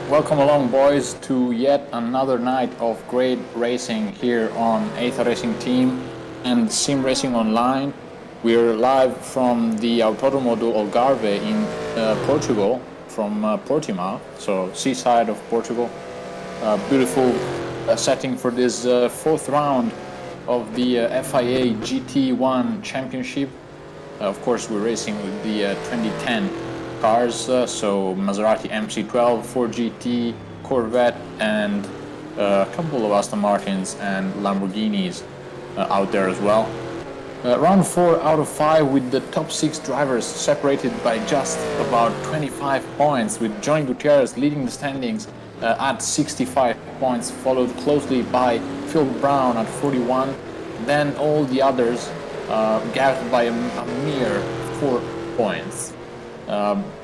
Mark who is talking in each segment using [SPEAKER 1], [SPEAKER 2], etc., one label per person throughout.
[SPEAKER 1] Welcome along, boys, to yet another night of great racing here on Eighth Racing Team and Sim Racing Online. We're live from the Autodromo do Algarve in Portugal, from Portimao, so seaside of Portugal. Beautiful setting for this fourth round of the FIA GT1 Championship. Of course, we're racing with the 2010 cars, so Maserati MC12, Ford GT, Corvette, and a couple of Aston Martins and Lamborghinis out there as well. Round 4 out of 5 with the top 6 drivers separated by just about 25 points, with Johnny Gutierrez leading the standings at 65 points, followed closely by Phil Brown at 41. Then all the others gathered by a mere 4 points.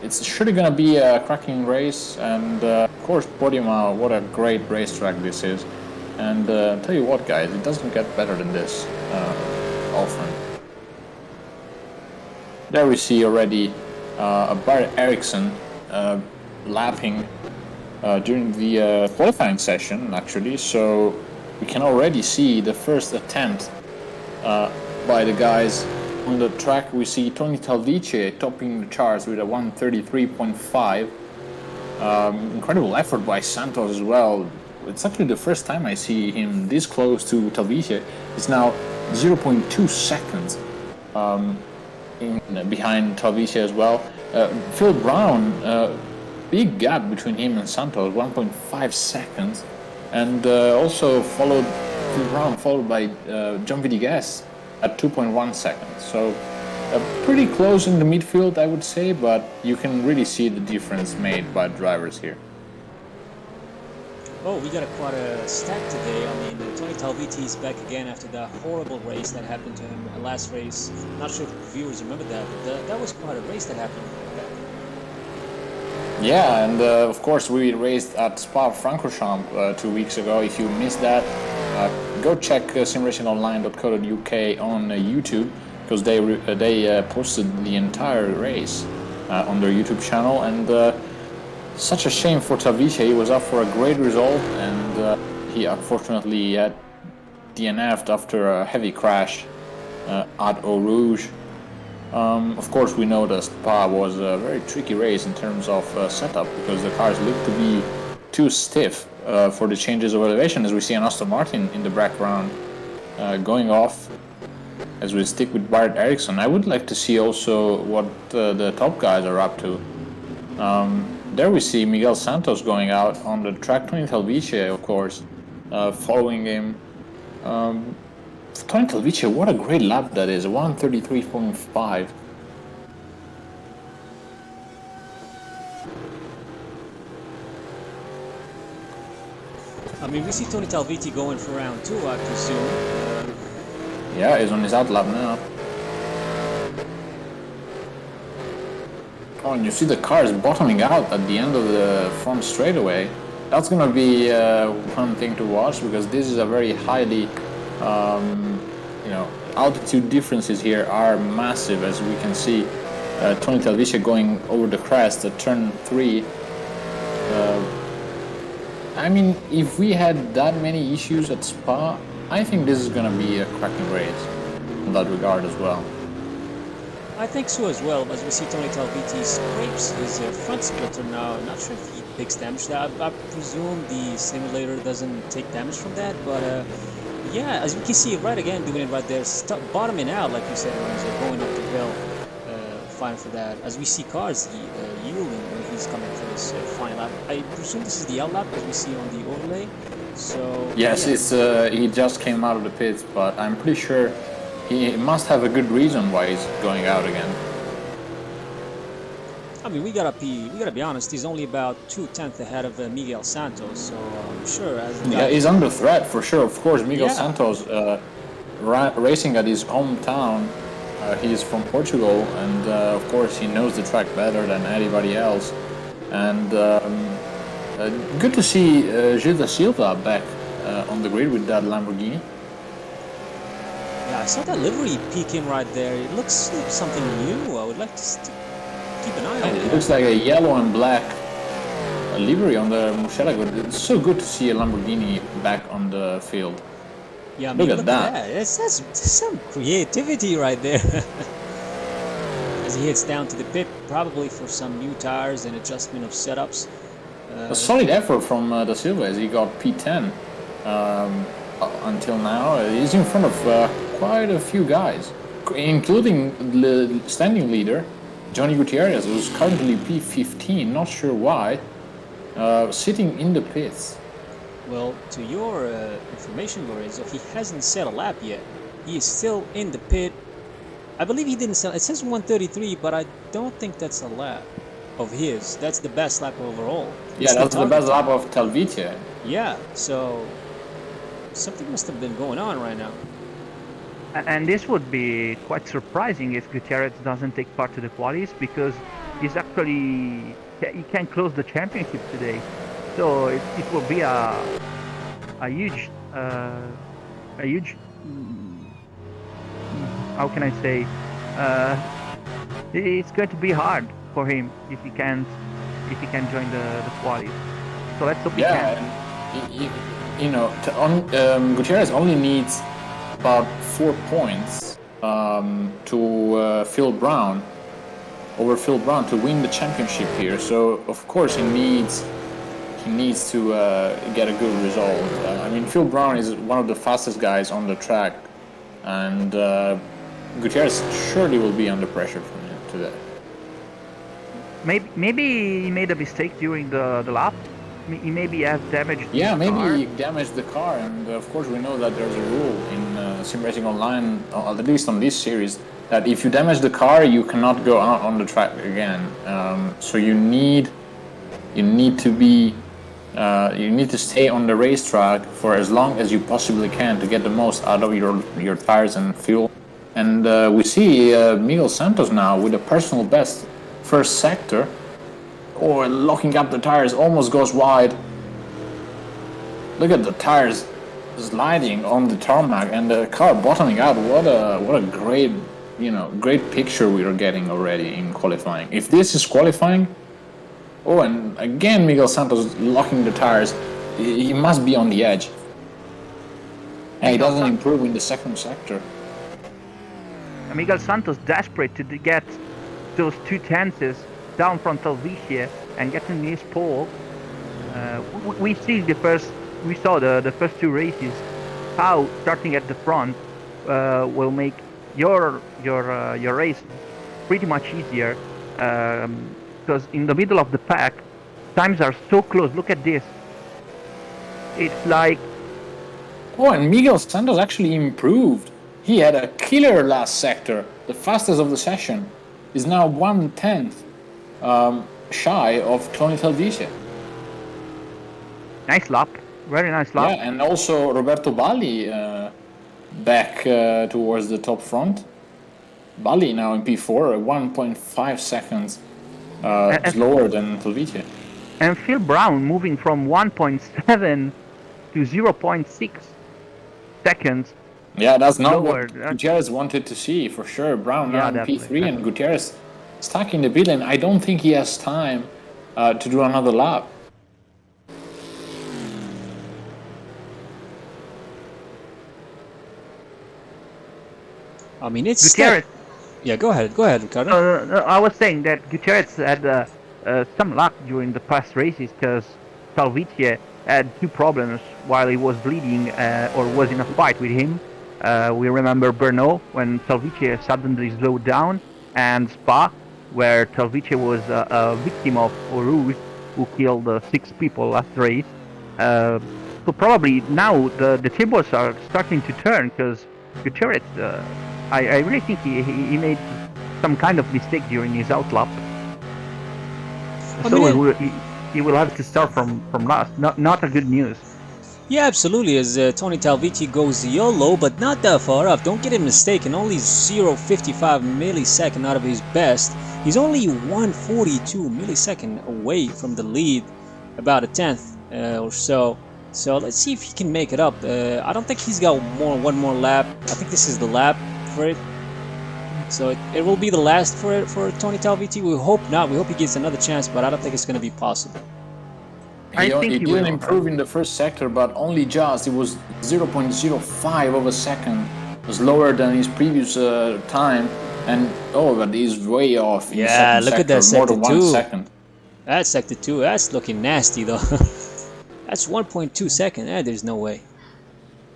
[SPEAKER 1] It's surely going to be a cracking race, and of course Portimao, what a great racetrack this is. And tell you what, guys, it doesn't get better than this often. There we see already Barry Ericsson lapping during the qualifying session, actually, so we can already see the first attempt by the guys. On the track, we see Tony Talvice topping the charts with a 1:33.5. Incredible effort by Santos as well. It's actually the first time I see him this close to Talvice. It's now 0.2 seconds behind Talvice as well. Phil Brown, big gap between him and Santos, 1.5 seconds. And also Phil Brown followed by John Villegas at 2.1 seconds. So pretty close in the midfield, I would say, but you can really see the difference made by drivers here.
[SPEAKER 2] Oh, we got quite a stack today. I mean, Tony Talvice is back again after that horrible race that happened to him last race. Not sure if viewers remember that, but that was quite a race that happened.
[SPEAKER 1] Yeah, and of course we raced at Spa-Francorchamps 2 weeks ago. If you missed that, go check simracingonline.co.uk on YouTube, because they posted the entire race on their YouTube channel. And such a shame for Talvice. He was up for a great result, and he unfortunately had DNF'd after a heavy crash at Eau Rouge. Of course, we know that Spa was a very tricky race in terms of setup, because the cars looked to be too stiff for the changes of elevation, as we see an Aston Martin in the background going off. As we stick with Barrett Ericsson, I would like to see also what the top guys are up to. There we see Miguel Santos going out on the track. Tony Talvice, of course, following him. Tony Talvice, what a great lap that is, 1:33.5.
[SPEAKER 2] I mean, we see Tony Talvice going for round 2, I presume.
[SPEAKER 1] Yeah, he's on his out lap now. Oh, and you see the cars bottoming out at the end of the front straightaway. That's going to be one thing to watch, because this is a very highly, altitude differences here are massive, as we can see. Tony Talvice going over the crest at turn 3. I mean, if we had that many issues at Spa, I think this is going to be a cracking race in that regard as well.
[SPEAKER 2] I think so as well, as we see Tony Talvice scrapes his front splitter now. I'm not sure if he takes damage. I presume the simulator doesn't take damage from that, but yeah, as we can see right again, doing it right there, bottoming out, like you said, Lorenzo, going up the hill, fine for that. As we see cars yielding when he's coming for this final lap. I presume this is the L lap, as we see on the overlay. So
[SPEAKER 1] yes,
[SPEAKER 2] yeah.
[SPEAKER 1] it's he just came out of the pits, but I'm pretty sure he must have a good reason why he's going out again.
[SPEAKER 2] I mean, we gotta be honest. He's only about 2/10 ahead of Miguel Santos, so I'm sure.
[SPEAKER 1] Yeah, he's under threat for sure. Of course, Miguel Santos racing at his hometown. He's from Portugal, and of course he knows the track better than anybody else. And good to see Gil da Silva back on the grid with that Lamborghini.
[SPEAKER 2] Yeah, I saw that livery peeking right there. It looks like something new. I would like to keep an eye on it.
[SPEAKER 1] It looks like a yellow and black livery on the Murcielago. It's so good to see a Lamborghini back on the field.
[SPEAKER 2] Yeah, I mean,
[SPEAKER 1] Look at that.
[SPEAKER 2] That's some creativity right there. As he heads down to the pit, probably for some new tires and adjustment of setups.
[SPEAKER 1] A solid effort from Da Silva as he got P10 until now. He's in front of quite a few guys, including the standing leader, Johnny Gutierrez, who's currently P15, not sure why, sitting in the pits.
[SPEAKER 2] Well, to your information, Lorenzo, he hasn't set a lap yet. He is still in the pit. I believe he didn't sell. It says 133, but I don't think that's a lap of his. That's the best lap overall.
[SPEAKER 1] Yeah, that's the best lap of Talvitia.
[SPEAKER 2] Yeah, so something must have been going on right now.
[SPEAKER 3] And this would be quite surprising if Gutierrez doesn't take part to the qualies, because he's actually he can close the championship today. So it will be a huge how can I say, it's going to be hard for him if he can join the qualies. So let's hope he can.
[SPEAKER 1] You know, Gutierrez only needs about 4 points to Phil Brown, over Phil Brown, to win the championship here. So of course he needs to get a good result. I mean, Phil Brown is one of the fastest guys on the track, and Gutierrez surely will be under pressure from him today.
[SPEAKER 3] Maybe he made a mistake during the lap. He maybe has damaged.
[SPEAKER 1] Yeah, maybe he damaged the car, and of course we know that there's a rule in Sim Racing Online, at least on this series, that if you damage the car, you cannot go out on the track again. So you need to stay on the racetrack for as long as you possibly can to get the most out of your tires and fuel. And we see Miguel Santos now with a personal best first sector, or locking up the tires, almost goes wide. Look at the tires sliding on the tarmac and the car bottoming out. What a great, great picture we are getting already in qualifying. If this is qualifying, and again Miguel Santos locking the tires, he must be on the edge. And he doesn't improve in the second sector.
[SPEAKER 3] Miguel Santos desperate to get those 2 tenths down from Talvitia and getting his pole. We saw the first 2 races, how starting at the front will make your race pretty much easier, because in the middle of the pack times are so close. Look at this. It's like,
[SPEAKER 1] and Miguel Santos actually improved. He had a killer last sector, the fastest of the session. Is now 1/10 shy of Tony Talvitia.
[SPEAKER 3] Nice lap, very nice lap.
[SPEAKER 1] Yeah, and also Roberto Balli back towards the top front. Balli now in P4, 1.5 seconds slower than Talvitia.
[SPEAKER 3] And Phil Brown moving from 1.7 to 0.6 seconds.
[SPEAKER 1] Yeah, that's not what Gutierrez wanted to see, for sure. Brown now in P3 and Gutierrez stuck in the pit lane. I don't think he has time to do another lap.
[SPEAKER 2] I mean, it's
[SPEAKER 3] Gutierrez.
[SPEAKER 2] Yeah, go ahead, Ricardo.
[SPEAKER 3] I was saying that Gutierrez had some luck during the past races, because Talvitia had 2 problems while he was bleeding or was in a fight with him. We remember Brno, when Talvitia suddenly slowed down, and Spa, where Talvitia was a victim of Rouge, who killed 6 people last race. So probably now the tables are starting to turn, because Gutierrez, I really think he made some kind of mistake during his outlap. He will have to start from last. Not a good news.
[SPEAKER 2] Yeah, absolutely, as Tony Talvitia goes YOLO, but not that far up. Don't get it mistaken, only 0.55 millisecond out of his best. He's only 142 millisecond away from the lead, about a 10th or so. So let's see if he can make it up. I don't think he's got one more lap. I think this is the lap for it. So it will be the last for Tony Talvitia. We hope not. We hope he gets another chance, but I don't think it's going to be possible.
[SPEAKER 3] I think
[SPEAKER 1] he
[SPEAKER 3] he
[SPEAKER 1] didn't
[SPEAKER 3] will.
[SPEAKER 1] improve in the first sector, but only just. It was 0.05 of a second. It was lower than his previous time. And but he's way off in the
[SPEAKER 2] Yeah,
[SPEAKER 1] second
[SPEAKER 2] look at
[SPEAKER 1] sector,
[SPEAKER 2] that
[SPEAKER 1] more
[SPEAKER 2] sector
[SPEAKER 1] than 1
[SPEAKER 2] 2.
[SPEAKER 1] second.
[SPEAKER 2] That's sector 2. That's looking nasty though. That's 1.2 second. There's no way.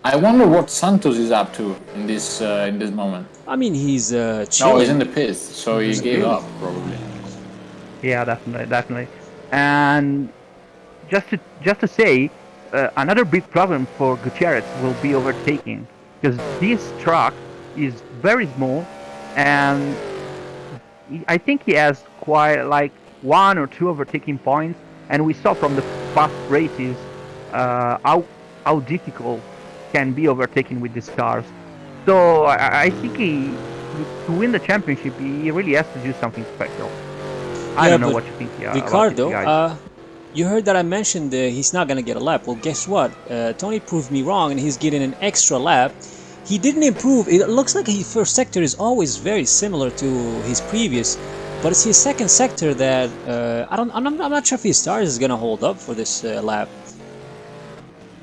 [SPEAKER 1] I wonder what Santos is up to in this moment.
[SPEAKER 2] I mean, he's
[SPEAKER 1] No,
[SPEAKER 2] chilling.
[SPEAKER 1] he's in the pits, so he gave up probably.
[SPEAKER 3] Yeah, definitely. And just to say, another big problem for Gutierrez will be overtaking, because this truck is very small, and I think he has quite like 1 or 2 overtaking points, and we saw from the past races how difficult can be overtaking with these cars. So I think to win the championship, he really has to do something special. I don't know what you think
[SPEAKER 2] Ricardo,
[SPEAKER 3] about it, guys.
[SPEAKER 2] you heard that I mentioned he's not going to get a lap. Well, guess what? Tony proved me wrong, and he's getting an extra lap. He didn't improve. It looks like his first sector is always very similar to his previous, but it's his second sector that I'm not sure if his stars is going to hold up for this lap.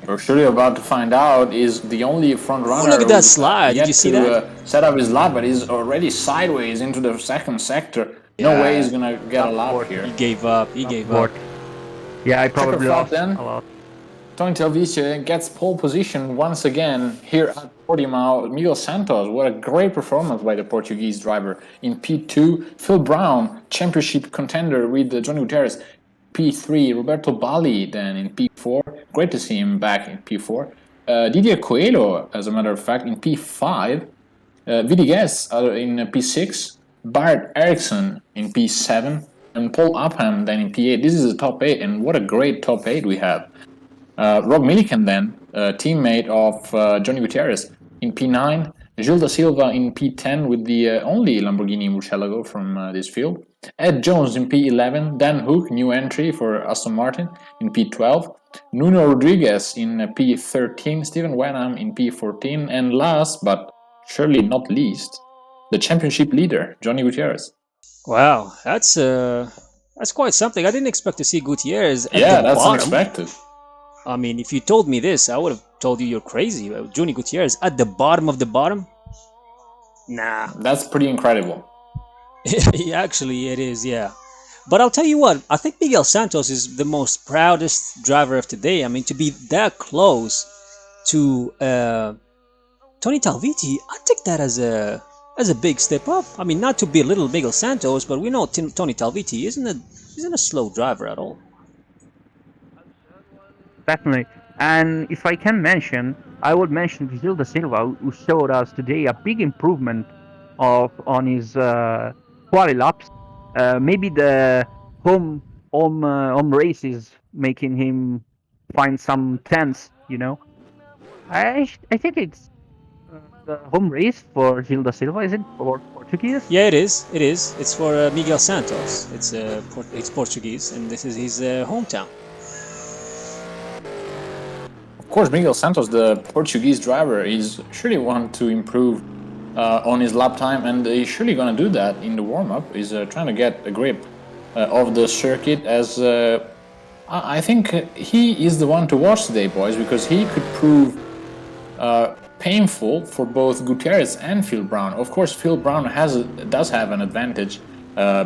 [SPEAKER 1] We're surely about to find out. Is the only front runner.
[SPEAKER 2] Look at that slide! Did you see that?
[SPEAKER 1] Set up his lap, but he's already sideways into the second sector. No way he's gonna get a lap here.
[SPEAKER 2] He gave up. He gave up.
[SPEAKER 3] Yeah, I probably lost
[SPEAKER 1] then.
[SPEAKER 3] a lot.
[SPEAKER 1] Tony Talvice gets pole position once again here at Portimao. Miguel Santos, what a great performance by the Portuguese driver. In P2, Phil Brown, championship contender with Johnny Gutierrez. P3, Roberto Bali then in P4. Great to see him back in P4. Didier Coelho, as a matter of fact, in P5. Vitiges in P6. Bart Eriksson in P7. And Paul Upham then in P8. This is a top 8, and what a great top 8 we have. Rob Millikan then, teammate of Johnny Gutierrez, in P9. Gilles da Silva in P10 with the only Lamborghini Murcielago from this field. Ed Jones in P11. Dan Hook, new entry for Aston Martin, in P12. Nuno Rodriguez in P13. Stephen Wenham in P14. And last but surely not least, the championship leader, Johnny Gutierrez.
[SPEAKER 2] Wow, that's quite something. I didn't expect to see Gutierrez at the
[SPEAKER 1] that's
[SPEAKER 2] bottom.
[SPEAKER 1] unexpected.
[SPEAKER 2] I mean, if you told me this, I would have told you you're crazy. Johnny Gutierrez at the bottom of the bottom? Nah.
[SPEAKER 1] That's pretty incredible.
[SPEAKER 2] Actually, it is, yeah. But I'll tell you what, I think Miguel Santos is the most proudest driver of today. I mean, to be that close to Tony Talvice, I take that as a big step up. I mean, not to belittle Miguel Santos, but we know Tony Talvice isn't a slow driver at all.
[SPEAKER 3] Definitely. And if I can mention, I would mention Gilles da Silva, who showed us today a big improvement on his quali laps. Maybe the home races making him find some tense. I think it's the home race for Gilles da Silva, is it, for Portuguese?
[SPEAKER 2] Yeah, it is. It is. It's for Miguel Santos. It's Portuguese, and this is his hometown.
[SPEAKER 1] Of course, Miguel Santos, the Portuguese driver, is surely want to improve on his lap time, and he's surely going to do that in the warm-up. He's trying to get a grip of the circuit, as I think he is the one to watch today, boys, because he could prove painful for both Gutierrez and Phil Brown. Of course, Phil Brown does have an advantage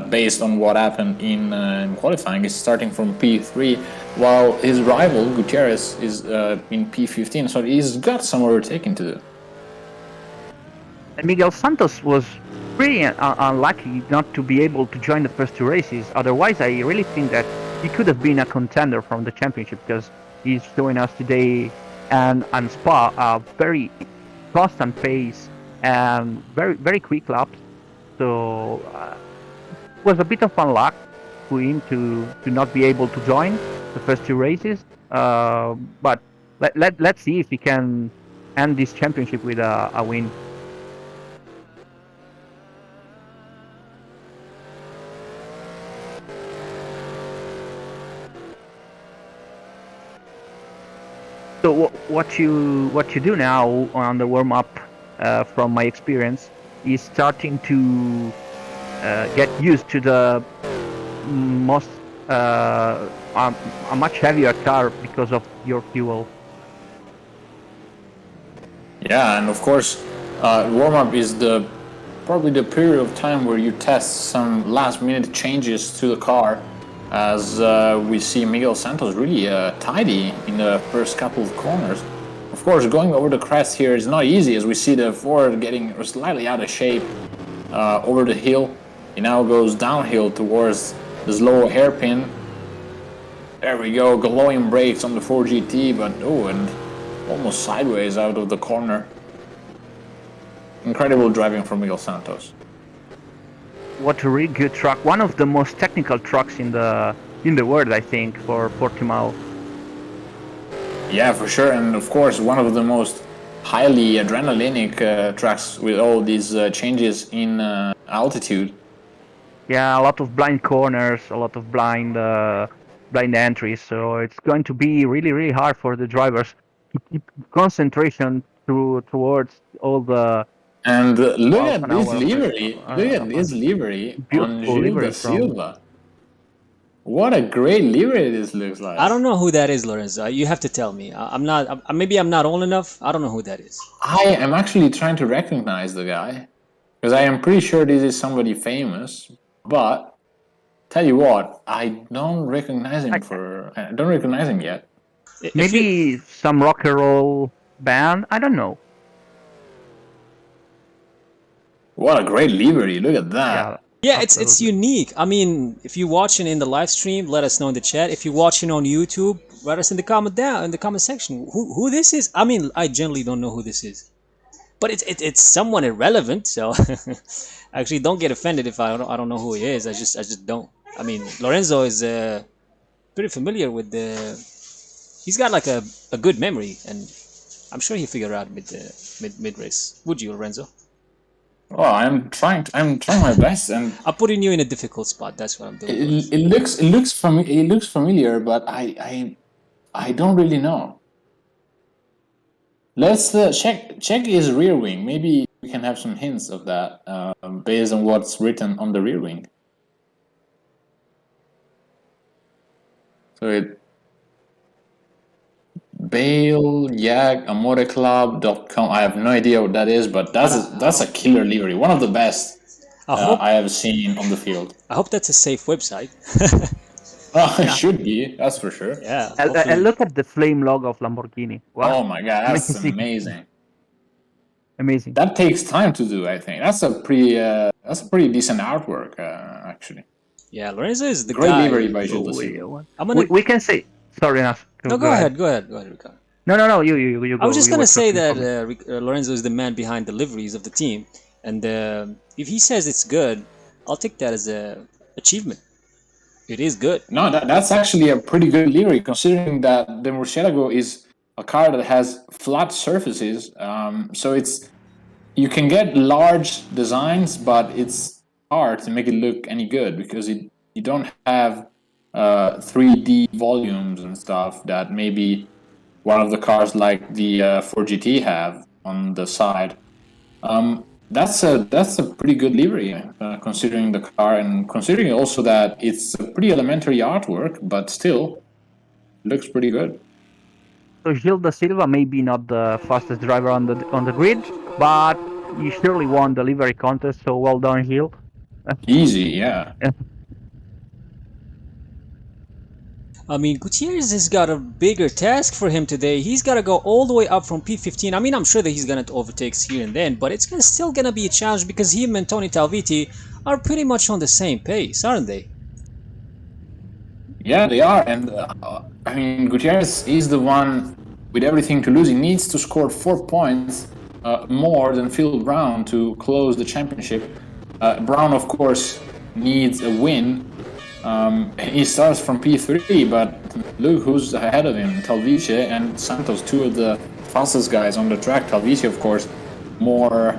[SPEAKER 1] based on what happened in qualifying. He's starting from P3, while his rival Gutierrez is in P15, so he's got some overtaking to do.
[SPEAKER 3] And Miguel Santos was pretty unlucky not to be able to join the first 2 races. Otherwise, I really think that he could have been a contender from the championship, because he's showing us today and Spa a very constant pace and very, very quick laps. So it was a bit of unluck for him to not be able to join the first 2 races. But let's see if he can end this championship with a win. So what you do now on the warm up, from my experience, is starting to get used to the most a much heavier car because of your fuel.
[SPEAKER 1] Yeah, and of course, warm-up is probably the period of time where you test some last-minute changes to the car, as we see Miguel Santos really tidy in the first couple of corners. Of course, going over the crest here is not easy, as we see the Ford getting slightly out of shape over the hill. He now goes downhill towards the slow hairpin. There we go, glowing brakes on the Ford GT, but and almost sideways out of the corner. Incredible driving from Miguel Santos.
[SPEAKER 3] What a really good truck! One of the most technical trucks in the world, I think, for Portimao.
[SPEAKER 1] Yeah, for sure, and of course one of the most highly adrenalinic tracks with all these changes in altitude.
[SPEAKER 3] Yeah, a lot of blind corners, a lot of blind entries. So it's going to be really, really hard for the drivers to keep concentration towards all the
[SPEAKER 1] And look
[SPEAKER 3] half
[SPEAKER 1] at
[SPEAKER 3] an
[SPEAKER 1] this
[SPEAKER 3] hour.
[SPEAKER 1] livery! Look at this livery on
[SPEAKER 3] Beautiful
[SPEAKER 1] Gil da
[SPEAKER 3] livery from.
[SPEAKER 1] Silva. What a great livery this looks like.
[SPEAKER 2] I don't know who that is, Lorenzo. You have to tell me. I'm not. Maybe I'm not old enough. I don't know who that is.
[SPEAKER 1] I am actually trying to recognize the guy, because I am pretty sure this is somebody famous, but tell you what, I don't recognize him I don't recognize him yet.
[SPEAKER 3] Maybe some rock and roll band. I don't know.
[SPEAKER 1] What a great livery! Look at that.
[SPEAKER 3] Yeah.
[SPEAKER 2] Yeah, it's unique. I mean, if you're watching in the live stream, let us know in the chat. If you're watching on YouTube, write us in the comment section who this is. I mean, I generally don't know who this is, but it's someone irrelevant. So actually, don't get offended if I don't know who he is. I just don't. I mean, Lorenzo is pretty familiar with the. He's got like a good memory, and I'm sure he'll figure out mid race. Would you, Lorenzo?
[SPEAKER 1] Well, I'm trying my best, and
[SPEAKER 2] I'm putting you in a difficult spot. That's what I'm doing.
[SPEAKER 1] it looks familiar, but I don't really know. Let's check his rear wing. Maybe we can have some hints of that based on what's written on the rear wing. So BaleYagAmoreClub.com. I have no idea what that is, but that's a killer livery. One of the best I have seen on the field.
[SPEAKER 2] I hope that's a safe website.
[SPEAKER 1] It should be, that's for sure.
[SPEAKER 2] Yeah.
[SPEAKER 3] And look at the flame logo of Lamborghini. Wow.
[SPEAKER 1] Oh my god, that's amazing.
[SPEAKER 3] Amazing.
[SPEAKER 1] That takes time to do, I think. That's a pretty decent artwork, actually.
[SPEAKER 2] Yeah, Lorenzo is the
[SPEAKER 1] great
[SPEAKER 2] guy.
[SPEAKER 1] livery by Gil da Silva.
[SPEAKER 3] We can say. Sorry, enough.
[SPEAKER 2] No, go ahead, Ricardo.
[SPEAKER 3] No, you go.
[SPEAKER 2] I was just gonna say that Lorenzo is the man behind the liveries of the team, and if he says it's good, I'll take that as a achievement. It is good.
[SPEAKER 1] No, that's actually a pretty good livery, considering that the Murcielago is a car that has flat surfaces. So you can get large designs, but it's hard to make it look any good because you don't have 3D volumes and stuff that maybe one of the cars like the Ford GT have on the side. That's a pretty good livery, considering the car and considering also that it's a pretty elementary artwork, but still looks pretty good.
[SPEAKER 3] So Gil da Silva may be not the fastest driver on the grid, but he surely won the livery contest. So well done, Gil.
[SPEAKER 1] Easy, yeah.
[SPEAKER 2] I mean, Gutierrez has got a bigger task for him today. He's got to go all the way up from P15. I mean, I'm sure that he's going to overtake here and then, but it's still going to be a challenge because him and Tony Talviti are pretty much on the same pace, aren't they?
[SPEAKER 1] Yeah, they are. And I mean, Gutierrez is the one with everything to lose. He needs to score 4 points more than Phil Brown to close the championship. Brown, of course, needs a win. He starts from P3, but look who's ahead of him, Talvice and Santos, two of the fastest guys on the track. Talvice, of course, more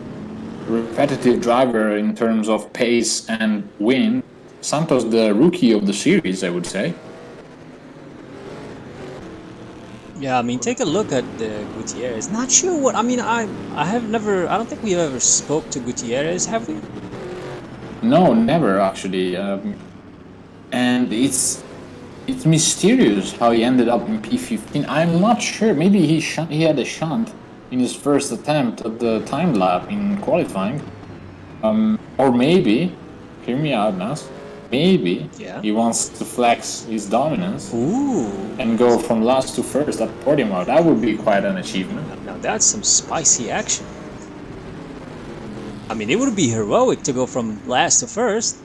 [SPEAKER 1] repetitive driver in terms of pace and win. Santos, the rookie of the series, I would say.
[SPEAKER 2] Yeah, I mean, take a look at Gutierrez. Not sure what, I mean, I don't think we've ever spoke to Gutierrez, have we?
[SPEAKER 1] No, never actually. And It's mysterious how he ended up in P15. I'm not sure. Maybe he had a shunt in his first attempt at the time lap in qualifying. Or maybe, hear me out, Nas. Maybe he wants to flex his dominance and go from last to first at Portimao. That would be quite an achievement.
[SPEAKER 2] Now that's some spicy action. I mean, it would be heroic to go from last to first.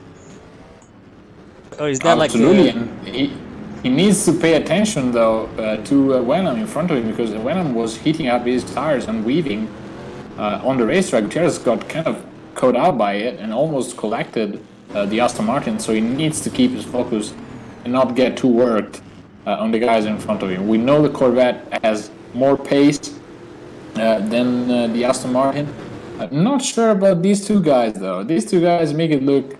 [SPEAKER 2] Or is that
[SPEAKER 1] Absolutely.
[SPEAKER 2] like
[SPEAKER 1] And he needs to pay attention though to Wenham in front of him, because Wenham was heating up his tires and weaving on the racetrack. Gutierrez got kind of caught out by it and almost collected the Aston Martin, so he needs to keep his focus and not get too worked on the guys in front of him. We know the Corvette has more pace than the Aston Martin. I'm not sure about these two guys though. These two guys make it look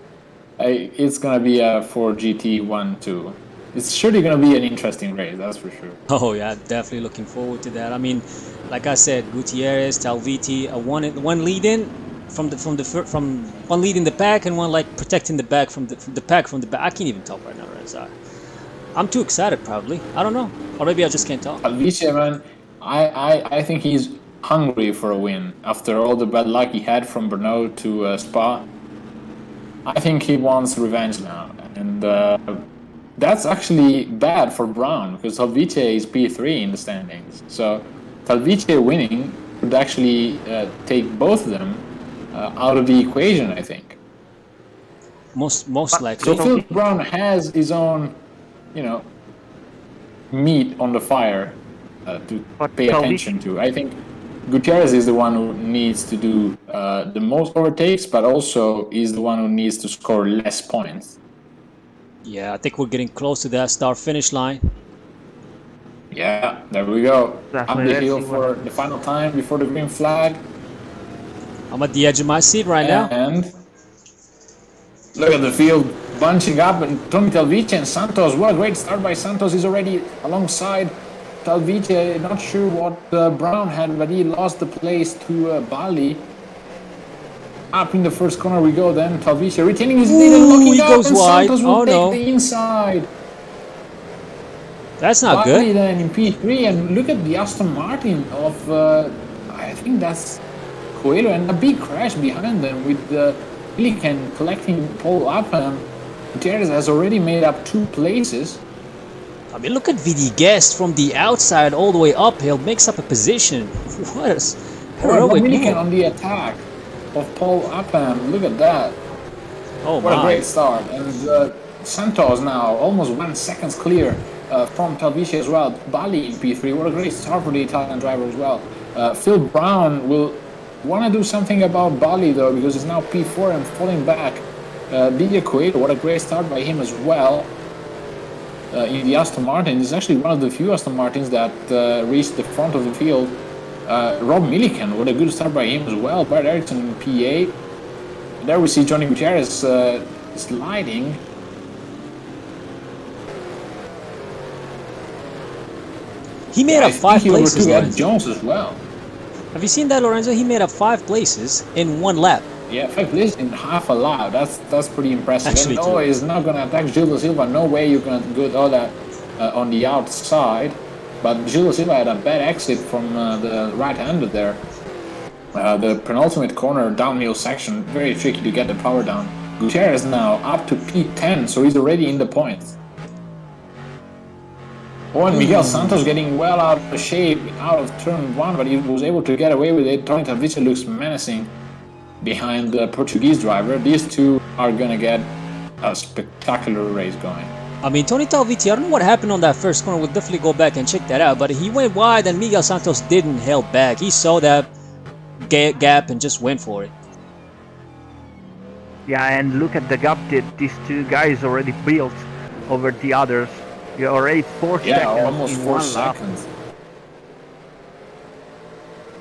[SPEAKER 1] it's gonna be a Ford GT1 too. It's surely gonna be an interesting race, that's for sure.
[SPEAKER 2] Oh yeah, definitely looking forward to that. I mean, like I said, Gutierrez, Talviti, one lead in from one lead in the pack and one like protecting the back from the pack. I can't even talk right now, right? I'm too excited, probably. I don't know, or maybe I just can't talk.
[SPEAKER 1] Alicia, man, I think he's hungry for a win after all the bad luck he had from Brno to Spa. I think he wants revenge now, and that's actually bad for Brown because Talvice is P3 in the standings. So Talvice winning would actually take both of them out of the equation, I think.
[SPEAKER 2] Most likely.
[SPEAKER 1] So Phil Brown has his own, meat on the fire to pay attention to. I think Gutierrez is the one who needs to do the most overtakes, but also is the one who needs to score less points.
[SPEAKER 2] Yeah, I think we're getting close to that start-finish line.
[SPEAKER 1] Yeah, there we go. Up the hill for the final time before the green flag.
[SPEAKER 2] I'm at the edge of my seat right now.
[SPEAKER 1] And look at the field bunching up, and Tony Talvice and Santos. What a great start by Santos. He's already alongside Talvice. Not sure what Brown had, but he lost the place to Bali. Up in the first corner we go then. Talvice retaining his lead and locking up,
[SPEAKER 2] goes
[SPEAKER 1] and
[SPEAKER 2] wide.
[SPEAKER 1] Santos will take the inside.
[SPEAKER 2] That's not
[SPEAKER 1] Bali
[SPEAKER 2] good.
[SPEAKER 1] Then in P3, and look at the Aston Martin of, I think that's Coelho, and a big crash behind them with Milliken collecting Paul Upham. Gutierrez has already made up 2 places.
[SPEAKER 2] I mean, look at VD Guest from the outside all the way uphill, makes up a position. What a heroic
[SPEAKER 1] Milliken
[SPEAKER 2] move.
[SPEAKER 1] on the attack of Paul Upham. Look at that.
[SPEAKER 2] Oh
[SPEAKER 1] what
[SPEAKER 2] my.
[SPEAKER 1] a great start. And Santos now almost 1 second clear from Talvice as well. Bali in P3. What a great start for the Italian driver as well. Phil Brown will want to do something about Bali though, because it's now P4 and falling back. Didier Coelho, what a great start by him as well. In the Aston Martin, it's actually one of the few Aston Martins that reached the front of the field. Rob Milliken, what a good start by him as well. Bart Ericsson in P8. There we see Johnny Gutierrez sliding.
[SPEAKER 2] He made up 5 places.
[SPEAKER 1] He overtook Jones as well.
[SPEAKER 2] Have you seen that, Lorenzo? He made up 5 places in 1 lap.
[SPEAKER 1] Yeah, 5 places in half a lap. That's pretty impressive.
[SPEAKER 2] Actually,
[SPEAKER 1] and no, he's not going to attack Gilles da Silva. No way you're going to do all that on the outside. But Gilles da Silva had a bad exit from the right-hander there. The penultimate corner downhill section, very tricky to get the power down. Gutierrez now up to P10, so he's already in the points. Oh, and Miguel Santos getting well out of shape out of turn 1, but he was able to get away with it. Tony Talvice looks menacing behind the Portuguese driver. These two are going to get a spectacular race going.
[SPEAKER 2] I mean, Tony Talvice, I don't know what happened on that first corner. We'll definitely go back and check that out. But he went wide and Miguel Santos didn't held back. He saw that gap and just went for it.
[SPEAKER 3] Yeah, and look at the gap that these two guys already built over the others. You're already 4 seconds.
[SPEAKER 1] Yeah, almost
[SPEAKER 3] in
[SPEAKER 1] 4
[SPEAKER 3] 1
[SPEAKER 1] seconds. Lap.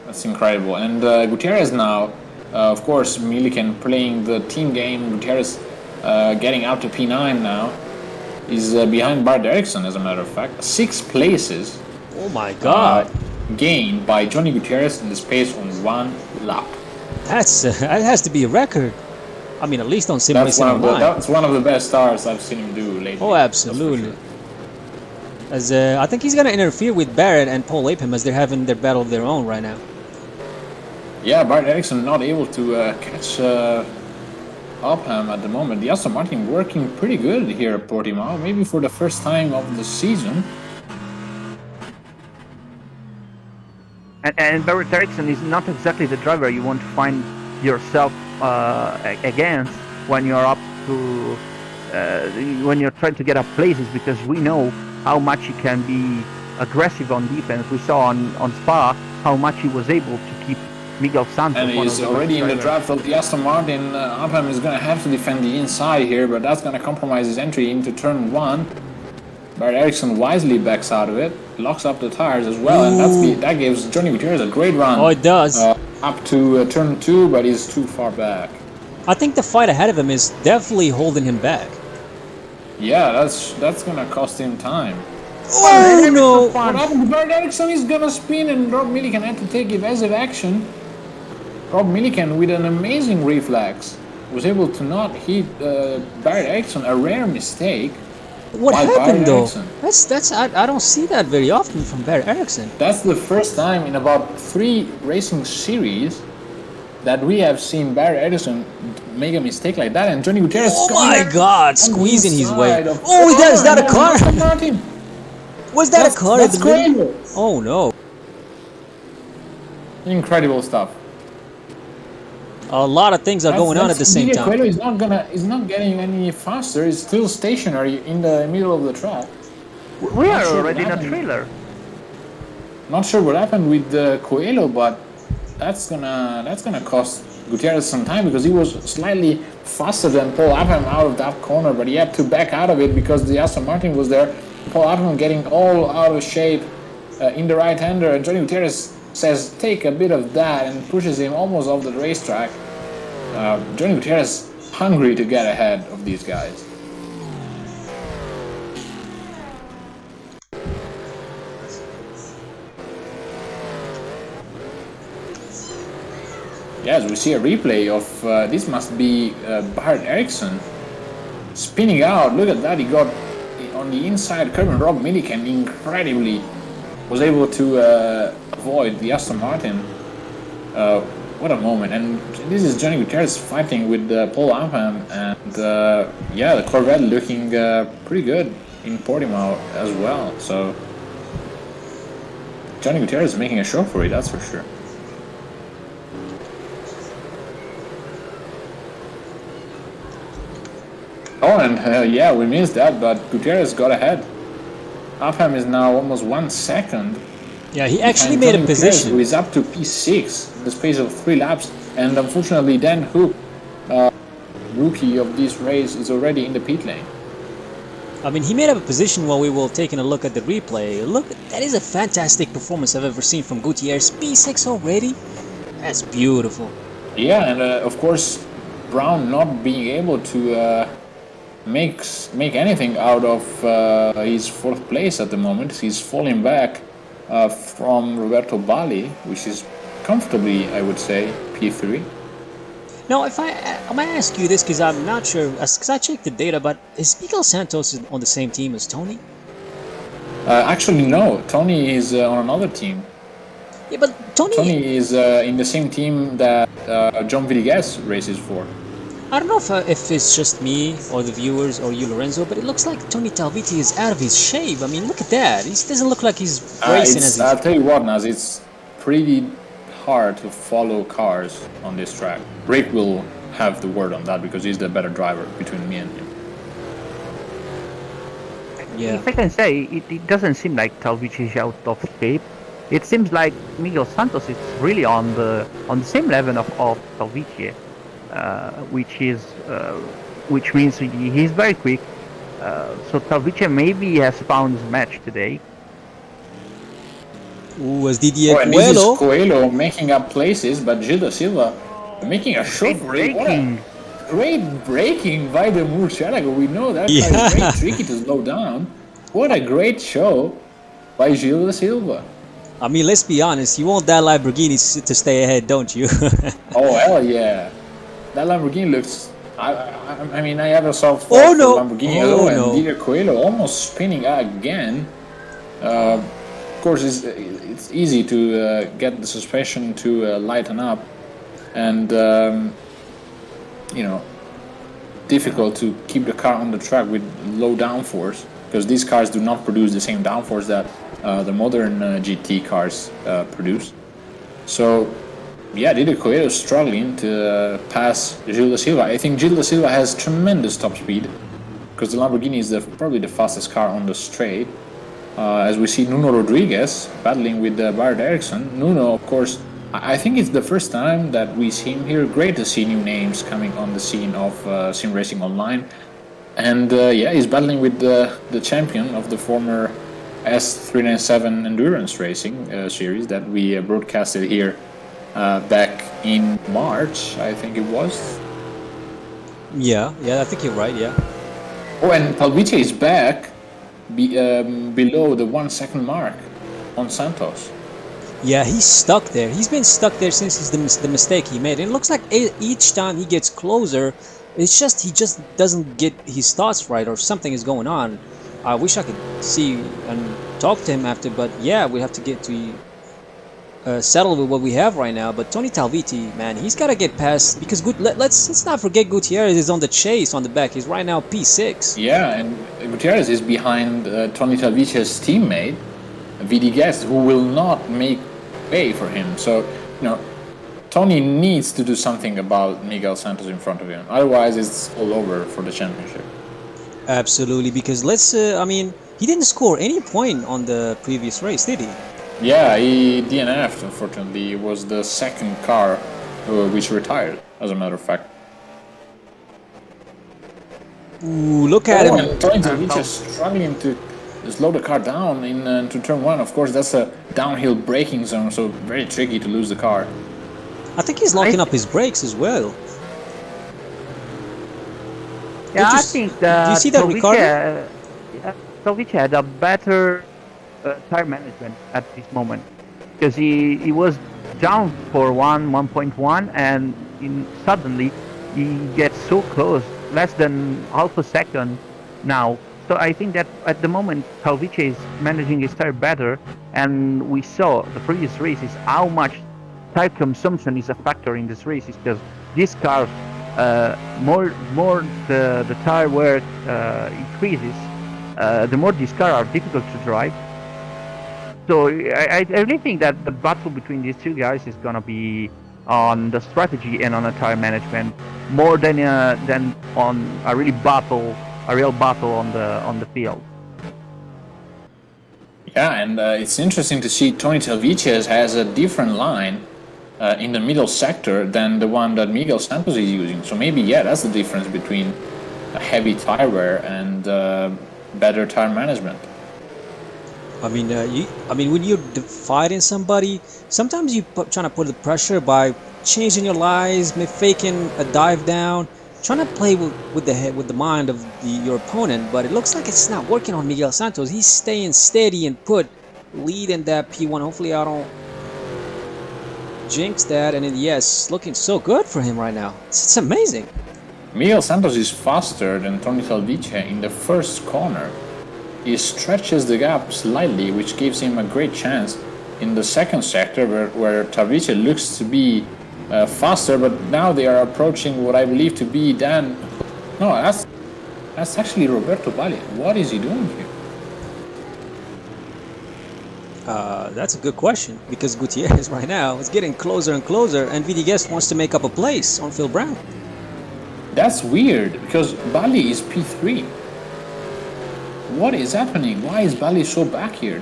[SPEAKER 1] That's incredible. And Gutierrez now, of course, Milliken playing the team game. Gutierrez getting out to P9 now. He's behind Bart Ericsson, as a matter of fact. 6 places.
[SPEAKER 2] Oh my God!
[SPEAKER 1] Gained by Johnny Gutierrez in the space on 1 lap.
[SPEAKER 2] That has to be a record. I mean, at least on Sim Racing Online.
[SPEAKER 1] That's one of the best starts I've seen him do lately.
[SPEAKER 2] Oh, absolutely. As I think he's gonna interfere with Barrett and Paul Lapham as they're having their battle of their own right now.
[SPEAKER 1] Yeah, Bart Ericsson not able to catch Upham at the moment. The Aston Martin working pretty good here at Portimao, maybe for the first time of the season.
[SPEAKER 3] And Barrett Ericsson is not exactly the driver you want to find yourself against when you're up to when you're trying to get up places, because we know how much he can be aggressive on defense. We saw on Spa how much he was able to keep Miguel Santos.
[SPEAKER 1] And he's already in the draft of the Aston Martin. Upham is going to have to defend the inside here, but that's going to compromise his entry into turn 1. Bart Ericsson wisely backs out of it, locks up the tires as well, and that gives Johnny Gutierrez a great run.
[SPEAKER 2] Oh, it does.
[SPEAKER 1] Up to turn 2, but he's too far back.
[SPEAKER 2] I think the fight ahead of him is definitely holding him back.
[SPEAKER 1] Yeah, that's going to cost him time.
[SPEAKER 2] Oh no!
[SPEAKER 1] What happened to Bart Ericsson? He's going to spin, and Rob Millikan had to take evasive action. Rob Millikan, with an amazing reflex, was able to not hit Bart Ericsson, a rare mistake.
[SPEAKER 2] What happened though?
[SPEAKER 1] Ericsson.
[SPEAKER 2] That's I don't see that very often from Barrett Ericsson.
[SPEAKER 1] That's the first time in about 3 racing series that we have seen Barrett Ericsson make a mistake like that, and Johnny Gutierrez.
[SPEAKER 2] Oh my God, squeezing his way.
[SPEAKER 1] Of,
[SPEAKER 2] oh, is that a car?
[SPEAKER 1] Martin.
[SPEAKER 2] Was that a car?
[SPEAKER 1] That's crazy.
[SPEAKER 2] Oh no!
[SPEAKER 1] Incredible stuff.
[SPEAKER 2] A lot of things are going on at the same time.
[SPEAKER 1] Coelho is not getting any faster. He's still stationary in the middle of the track.
[SPEAKER 3] We are already in a trailer.
[SPEAKER 1] Not sure what happened with Coelho, but that's gonna cost Gutierrez some time, because he was slightly faster than Paul Upham out of that corner, but he had to back out of it because the Aston Martin was there. Paul Upham getting all out of shape in the right-hander, and Johnny Gutierrez says take a bit of that and pushes him almost off the racetrack. Johnny Gutierrez hungry to get ahead of these guys. Yes, we see a replay of this must be Bart Ericsson spinning out. Look at that, he got on the inside curb, and Rob Millikan incredibly was able to avoid the Aston Martin. What a moment. And this is Johnny Gutierrez fighting with Paul Upham, and yeah, the Corvette looking pretty good in Portimao as well. So Johnny Gutierrez is making a show for it, that's for sure. Oh, and yeah, we missed that, but Gutierrez got ahead. Upham is now almost 1 second.
[SPEAKER 2] Yeah, he actually made a position.
[SPEAKER 1] Who is up to P6 in the space of 3 laps, and unfortunately Dan Hook, rookie of this race, is already in the pit lane.
[SPEAKER 2] I mean, he made up a position while we were taking a look at the replay. Look, that is a fantastic performance I've ever seen from Gutierrez. P6 already? That's beautiful.
[SPEAKER 1] Yeah, and of course, Brown not being able to make anything out of his 4th place at the moment. He's falling back from Roberto Bali, which is comfortably, I would say, P3.
[SPEAKER 2] Now, if I might ask you this, because I'm not sure, because I checked the data, but is Miguel Santos on the same team as Tony?
[SPEAKER 1] Actually, no. Tony is on another team.
[SPEAKER 2] Yeah, but Tony
[SPEAKER 1] is in the same team that John Villegas races for.
[SPEAKER 2] I don't know if it's just me or the viewers or you, Lorenzo, but it looks like Tony Talviti is out of his shape. I mean, look at that. He doesn't look like he's racing as
[SPEAKER 1] I'll tell you what, Naz, it's pretty hard to follow cars on this track. Rick will have the word on that because he's the better driver between me and him.
[SPEAKER 3] Yeah. If I can say, it doesn't seem like Talviti is out of shape. It seems like Miguel Santos is really on the same level of Talviti. Which means he's very quick. So Talviti maybe has found his match today.
[SPEAKER 2] Ooh, as Didier
[SPEAKER 1] and this is Coelho making up places, but Gil da Silva making a show for it. Great braking by the Murcielago. We know that is very tricky to slow down. What a great show by Gil da Silva.
[SPEAKER 2] I mean, let's be honest, you want that Lamborghini to stay ahead, don't you?
[SPEAKER 1] Oh, hell yeah. That Lamborghini looks... I mean, I have a soft spot for Lamborghini. And Didier Coelho almost spinning again. Of course, it's easy to get the suspension to lighten up, and you know, difficult to keep the car on the track with low downforce, because these cars do not produce the same downforce that the modern GT cars produce. So yeah, Didier Coelho is struggling to pass Gilles da Silva. I think Gilles da Silva has tremendous top speed, because the Lamborghini is probably the fastest car on the straight. As we see Nuno Rodriguez battling with Bart Ericsson. Nuno, of course, I think it's the first time that we see him here. Great to see new names coming on the scene of sim racing online. And yeah, he's battling with the champion of the former S397 endurance racing series that we broadcasted here back in March, I think it was.
[SPEAKER 2] Yeah, I think you're right, yeah.
[SPEAKER 1] Oh, and Palvice is back below the 1 second mark on Santos.
[SPEAKER 2] Yeah, he's stuck there. He's been stuck there since the mistake he made. And it looks like each time he gets closer, it's just he just doesn't get his thoughts right, or something is going on. I wish I could see and talk to him after, but yeah, we have to get to settle with what we have right now. But Tony Talviti, man, he's got to get past, because let's not forget Gutierrez is on the chase on the back. He's right now P6.
[SPEAKER 1] Yeah, and Gutierrez is behind Tony Talviti's teammate, VD Guest, who will not make way for him. So, you know, Tony needs to do something about Miguel Santos in front of him. Otherwise, it's all over for the championship.
[SPEAKER 2] Absolutely, because I mean, he didn't score any point on the previous race, did he?
[SPEAKER 1] Yeah, he DNF'd, unfortunately. It was the second car which retired, as a matter of fact.
[SPEAKER 2] Ooh, look at him.
[SPEAKER 1] And Tony Talviti is struggling to slow the car down into turn one. Of course, that's a downhill braking zone, so very tricky to lose the car.
[SPEAKER 2] I think he's locking up his brakes as well.
[SPEAKER 3] Yeah, I think that
[SPEAKER 2] do you see that, Ricardo?
[SPEAKER 3] Talviti had a better tire management at this moment, because he was down for 1.1, and suddenly he gets so close, less than half a second now. So I think that at the moment Talviti is managing his tire better, and we saw the previous races how much tire consumption is a factor in this races, because these cars, more the tire wear increases, the more these cars are difficult to drive. So I really think that the battle between these two guys is gonna be on the strategy and on the tire management, more than on a real battle on the field.
[SPEAKER 1] Yeah, and it's interesting to see Tony Talviti has a different line in the middle sector than the one that Miguel Santos is using. So maybe, yeah, that's the difference between a heavy tire wear and better tire management.
[SPEAKER 2] I mean, when you're fighting somebody, sometimes trying to put the pressure by changing your lies, faking a dive down, trying to play with the mind of your opponent. But it looks like it's not working on Miguel Santos. He's staying steady and lead in that P1. Hopefully, I don't jinx that. And yes, looking so good for him right now. It's amazing.
[SPEAKER 1] Miguel Santos is faster than Tony Talviti in the first corner. He stretches the gap slightly, which gives him a great chance in the second sector, where Talviti looks to be faster, but now they are approaching what I believe to be Dan. No, that's actually Roberto Baggio. What is he doing here?
[SPEAKER 2] That's a good question, because Gutierrez right now is getting closer and closer, and VD wants to make up a place on Phil Brown.
[SPEAKER 1] That's weird, because Bali is P3. What is happening? Why is Bali so back here?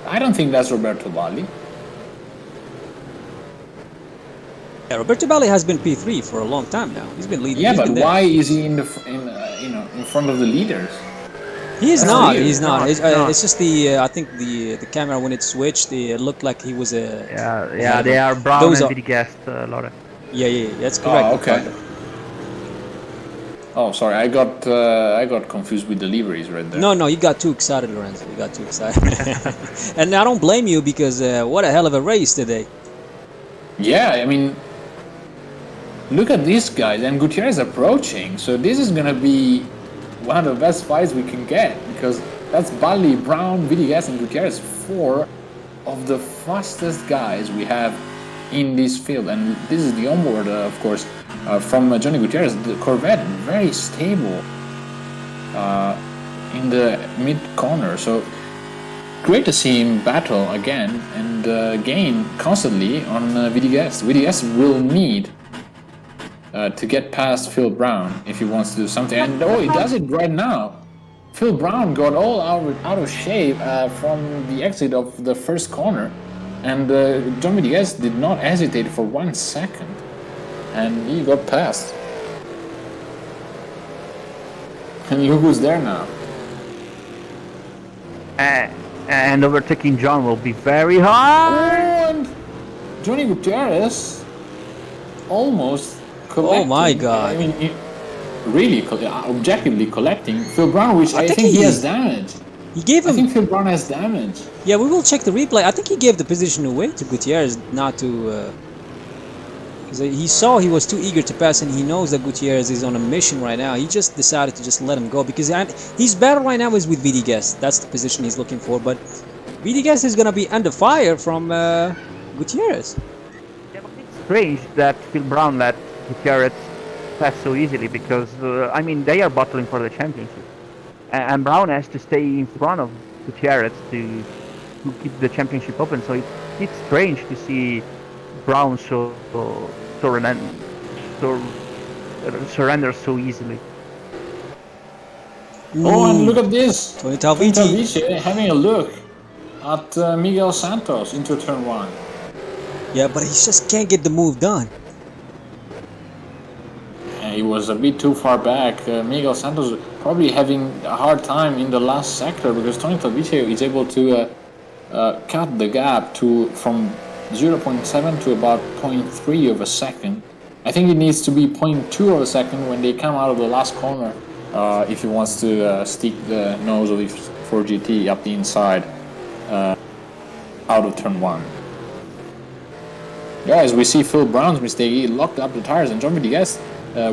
[SPEAKER 1] I don't think that's Roberto Bali.
[SPEAKER 2] Yeah, Roberto Bali has been P3 for a long time now. He's been leading.
[SPEAKER 1] Yeah, but why is he in front of the leaders?
[SPEAKER 2] He's not. He's not. It's just I think the camera, when it switched, it looked like he was a.
[SPEAKER 3] Yeah. They are Brown and VD Guest, Laura.
[SPEAKER 2] Yeah. That's correct.
[SPEAKER 1] Oh, okay. Oh, sorry, I got confused with the liveries right there.
[SPEAKER 2] No, you got too excited, Lorenzo. You got too excited. And I don't blame you, because what a hell of a race today.
[SPEAKER 1] Yeah, I mean, look at these guys, and Gutierrez approaching. So this is gonna be one of the best fights we can get, because That's Bali, Brown, Villegas, and Gutierrez, 4 of the fastest guys we have in this field. And this is the onboard, of course, from Johnny Gutierrez. The Corvette, very stable in the mid corner. So great to see him battle again and gain constantly on Villegas. Villegas will need to get past Phil Brown if he wants to do something. And he does it right now. Phil Brown got all out of shape from the exit of the first corner, and John Villegas did not hesitate for 1 second, and he got past. And look who's there now.
[SPEAKER 3] And overtaking John will be very hard.
[SPEAKER 1] And Johnny Gutierrez almost collecting.
[SPEAKER 2] Oh my God!
[SPEAKER 1] I mean, really objectively collecting Phil Brown, which I think he has damage.
[SPEAKER 2] He gave him.
[SPEAKER 1] I think Phil Brown has damage.
[SPEAKER 2] Yeah, we will check the replay. I think he gave the position away to Gutierrez, not to. Because he saw he was too eager to pass, and he knows that Gutierrez is on a mission right now. He just decided to just let him go because his battle right now is with Villegas. That's the position he's looking for. But Villegas is gonna be under fire from Gutierrez.
[SPEAKER 3] Yeah, but it's strange that Phil Brown let Gutierrez pass so easily because I mean they are battling for the championship, and Brown has to stay in front of Gutierrez to keep the championship open. So it's strange to see Brown surrender so easily.
[SPEAKER 1] Oh, and look at this!
[SPEAKER 2] Tony Talviti
[SPEAKER 1] having a look at Miguel Santos into turn 1.
[SPEAKER 2] Yeah, but he just can't get the move done.
[SPEAKER 1] He was a bit too far back. Miguel Santos probably having a hard time in the last sector because Tony Talviti is able to cut the gap from 0.7 to about 0.3 of a second. I think it needs to be 0.2 of a second when they come out of the last corner if he wants to stick the nose of the 4GT up the inside out of turn 1. Guys, we see Phil Brown's mistake. He locked up the tires and John Villegas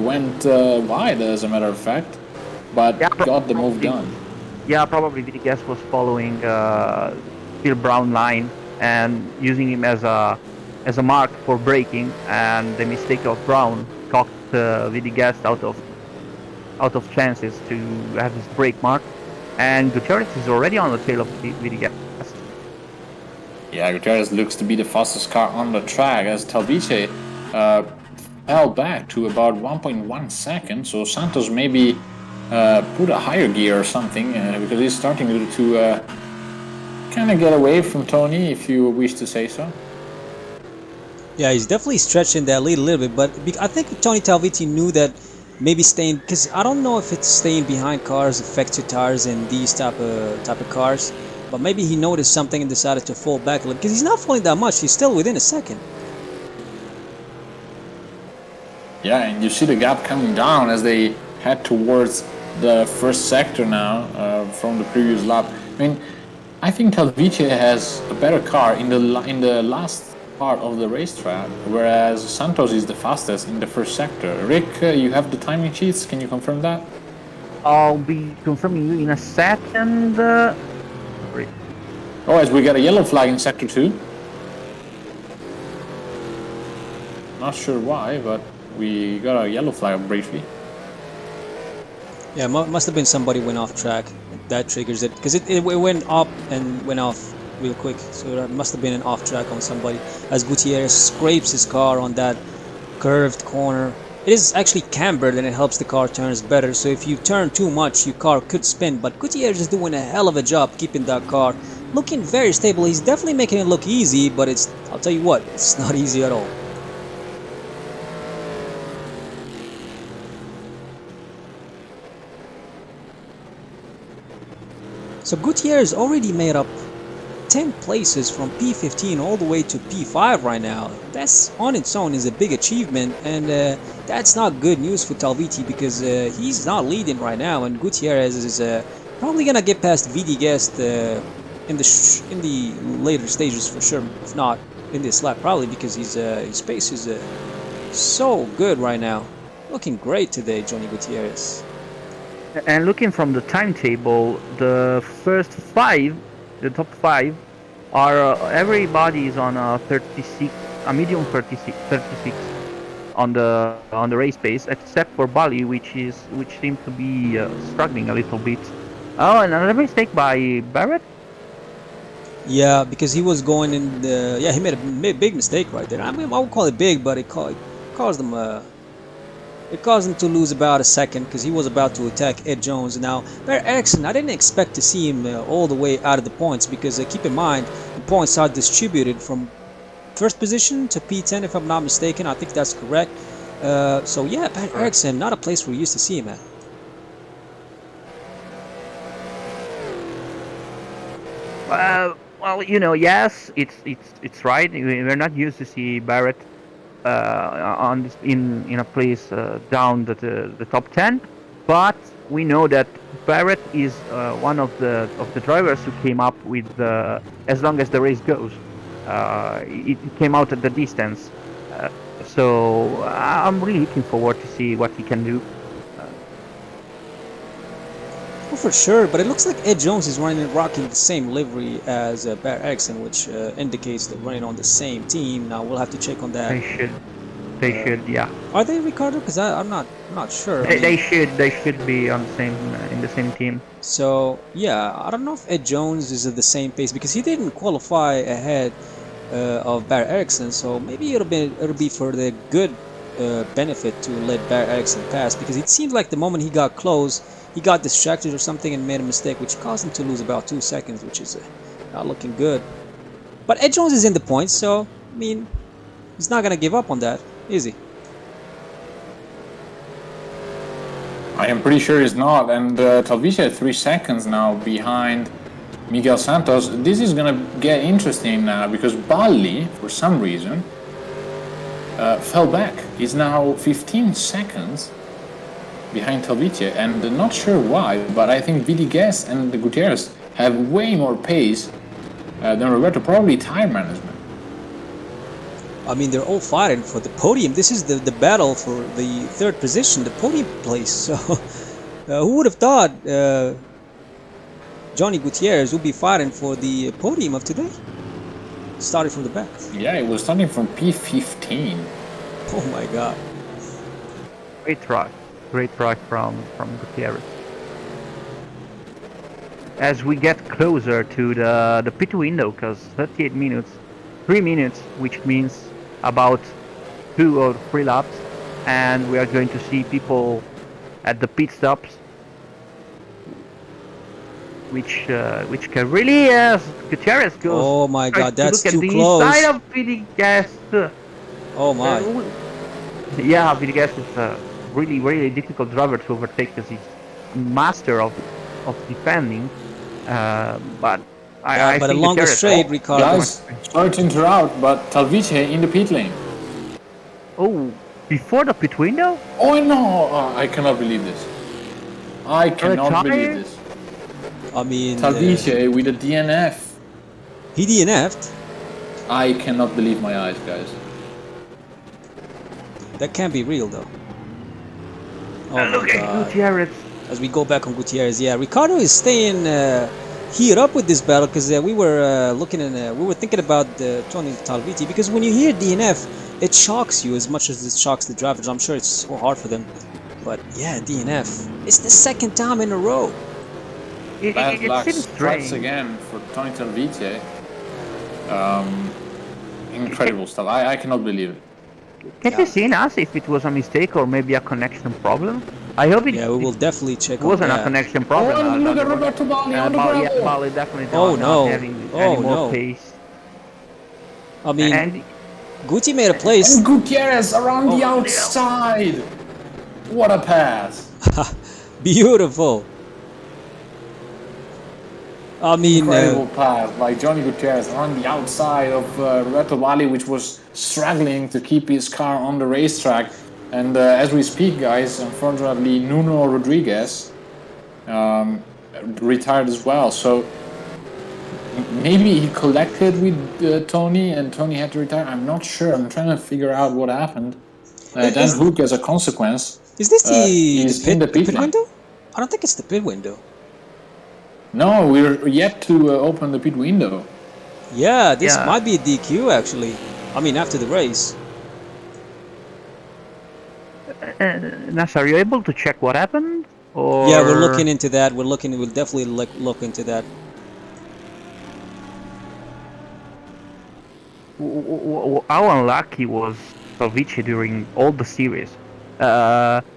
[SPEAKER 1] went wide, as a matter of fact, but got the move done.
[SPEAKER 3] Yeah, probably Villegas was following Phil Brown line and using him as a mark for braking, and the mistake of Brown cocked Villegas out of chances to have his brake mark, and Gutierrez is already on the tail of Villegas.
[SPEAKER 1] Yeah, Gutierrez looks to be the fastest car on the track as Talviti fell back to about 1.1 seconds, so Santos maybe put a higher gear or something because he's starting to kind of get away from Tony, if you wish to say so.
[SPEAKER 2] Yeah, he's definitely stretching that lead a little bit, but I think Tony Talviti knew that maybe staying, because I don't know if it's staying behind cars affects your tires in these type of cars, but maybe he noticed something and decided to fall back a little, because he's not falling that much, he's still within a second.
[SPEAKER 1] Yeah, and you see the gap coming down as they head towards the first sector now from the previous lap. I mean, I think Talviti has a better car in the last part of the racetrack, whereas Santos is the fastest in the first sector. Rick, you have the timing sheets. Can you confirm that?
[SPEAKER 3] I'll be confirming you in a second.
[SPEAKER 1] Oh, as we got a yellow flag in sector 2. Not sure why, but we got a yellow flag briefly.
[SPEAKER 2] Yeah, must have been somebody went off track. That triggers it, because it went up and went off real quick. So that must have been an off track on somebody. As Gutierrez scrapes his car on that curved corner. It is actually cambered and it helps the car turns better. So if you turn too much, your car could spin. But Gutierrez is doing a hell of a job keeping that car looking very stable. He's definitely making it look easy, but I'll tell you what, it's not easy at all. So Gutierrez already made up 10 places from P15 all the way to P5 right now. That's on its own is a big achievement, and that's not good news for Talviti because he's not leading right now, and Gutierrez is probably gonna get past Villegas in the later stages for sure, if not in this lap, probably because his pace is so good right now. Looking great today, Johnny Gutierrez.
[SPEAKER 3] And looking from the timetable, the first five, the top five, are everybody is on a 36, a medium 36 on the race pace, except for Bali, which seems to be struggling a little bit. Oh, and another mistake by Barrett.
[SPEAKER 2] Yeah, because he was going in the. Yeah, he made a big mistake right there. I mean, I would call it big, but it caused him. It caused him to lose about a second because he was about to attack Ed Jones. Now, Barry Ericsson, I didn't expect to see him all the way out of the points because keep in mind the points are distributed from first position to P10, if I'm not mistaken. I think that's correct. So yeah, Barry Ericsson, not a place we're used to see him at.
[SPEAKER 3] Well, you know, yes, it's right. We're not used to see Barrett on this, in a place down the top 10, but we know that Barrett is one of the drivers who came up with as long as the race goes. It came out at the distance, so I'm really looking forward to see what he can do.
[SPEAKER 2] Well, for sure, but it looks like Ed Jones is rocking the same livery as Barry Ericsson, which indicates they're running on the same team. Now we'll have to check on that.
[SPEAKER 3] They should, yeah.
[SPEAKER 2] Are they, Ricardo? Because I'm not sure.
[SPEAKER 3] They should be on the same in the same team.
[SPEAKER 2] So yeah, I don't know if Ed Jones is at the same pace because he didn't qualify ahead of Barry Ericsson. So maybe it'll be for the good benefit to let Barry Ericsson pass because it seems like the moment he got close, he got distracted or something and made a mistake, which caused him to lose about 2 seconds, which is not looking good. But Ed Jones is in the points, so I mean, he's not gonna give up on that, is he?
[SPEAKER 1] I am pretty sure he's not, and Talvicia 3 seconds now behind Miguel Santos. This is gonna get interesting now because Bali, for some reason, fell back. He's now 15 seconds behind Talvicia, and not sure why, but I think Villegas and Gutierrez have way more pace than Roberto, probably tire management.
[SPEAKER 2] I mean, they're all fighting for the podium. This is the battle for the third position, the podium place. So, who would have thought Johnny Gutierrez would be fighting for the podium of today? Started from the back.
[SPEAKER 1] Yeah, it was starting from P15.
[SPEAKER 2] Oh my God!
[SPEAKER 3] Great track from Gutierrez. As we get closer to the pit window, because 38 minutes, 3 minutes, which means about 2 or 3 laps, and we are going to see people at the pit stops, which can really Gutierrez goes.
[SPEAKER 2] Oh my God, that's too
[SPEAKER 3] look
[SPEAKER 2] close.
[SPEAKER 3] at the inside of Villegas.
[SPEAKER 2] Oh my!
[SPEAKER 3] Yeah, Villegas is a really difficult driver to overtake because he's a master of defending. But I
[SPEAKER 2] but
[SPEAKER 3] think
[SPEAKER 2] along the
[SPEAKER 3] Gutierrez,
[SPEAKER 2] straight, Ricardo.
[SPEAKER 1] Guys, sorry to interrupt, but Talvicia in the pit lane.
[SPEAKER 3] Oh, before the pit window?
[SPEAKER 1] Oh no! I cannot believe this. I cannot believe this.
[SPEAKER 2] I mean,
[SPEAKER 1] Talvicia with a DNF.
[SPEAKER 2] he DNF'd.
[SPEAKER 1] I cannot believe my eyes, guys.
[SPEAKER 2] That can't be real though. Oh
[SPEAKER 3] Look
[SPEAKER 2] my
[SPEAKER 3] at
[SPEAKER 2] God!
[SPEAKER 3] Gutierrez.
[SPEAKER 2] As we go back on Gutierrez, yeah, Ricardo is staying heated up with this battle because we were looking and we were thinking about Tony Talviti because when you hear DNF, it shocks you as much as it shocks the drivers. I'm sure it's so hard for them, but yeah, DNF. It's the second time in a row.
[SPEAKER 1] Bad luck
[SPEAKER 3] seems
[SPEAKER 1] strikes
[SPEAKER 3] strange.
[SPEAKER 1] again for Tony Talvicia. Incredible stuff. I cannot believe it.
[SPEAKER 3] Can you see in us if it was a mistake or maybe a connection problem? I hope it,
[SPEAKER 2] Yeah, we will definitely check
[SPEAKER 3] it
[SPEAKER 2] on
[SPEAKER 3] wasn't
[SPEAKER 2] that.
[SPEAKER 3] a connection problem.
[SPEAKER 1] Oh, look at Roberto Bali on the
[SPEAKER 3] Bali,
[SPEAKER 1] gravel.
[SPEAKER 3] Bali definitely
[SPEAKER 2] Oh,
[SPEAKER 3] not
[SPEAKER 2] no.
[SPEAKER 3] having
[SPEAKER 2] Oh,
[SPEAKER 3] any more
[SPEAKER 2] no.
[SPEAKER 3] pace.
[SPEAKER 2] I mean,
[SPEAKER 3] And
[SPEAKER 2] Guti made a place.
[SPEAKER 1] And Gutierrez around the
[SPEAKER 3] Oh,
[SPEAKER 1] outside. What a pass.
[SPEAKER 2] Beautiful. I mean,
[SPEAKER 1] Incredible pass by Johnny Gutierrez on the outside of Roberto Bali, which was struggling to keep his car on the racetrack. And as we speak, guys, unfortunately, Nuno Rodriguez retired as well. So maybe he collected with Tony and Tony had to retire. I'm not sure. I'm trying to figure out what happened. Dan Hook, as a consequence,
[SPEAKER 2] is this
[SPEAKER 1] is in the pit lane.
[SPEAKER 2] window? I don't think it's the pit window.
[SPEAKER 1] No, we're yet to open the pit window.
[SPEAKER 2] Yeah, this
[SPEAKER 3] Yeah.
[SPEAKER 2] might be a DQ actually. I mean, after the race.
[SPEAKER 3] Nas, are you able to check what happened? Or
[SPEAKER 2] Yeah, we're looking into that. We'll definitely look into that.
[SPEAKER 3] How unlucky was Salvici during all the series?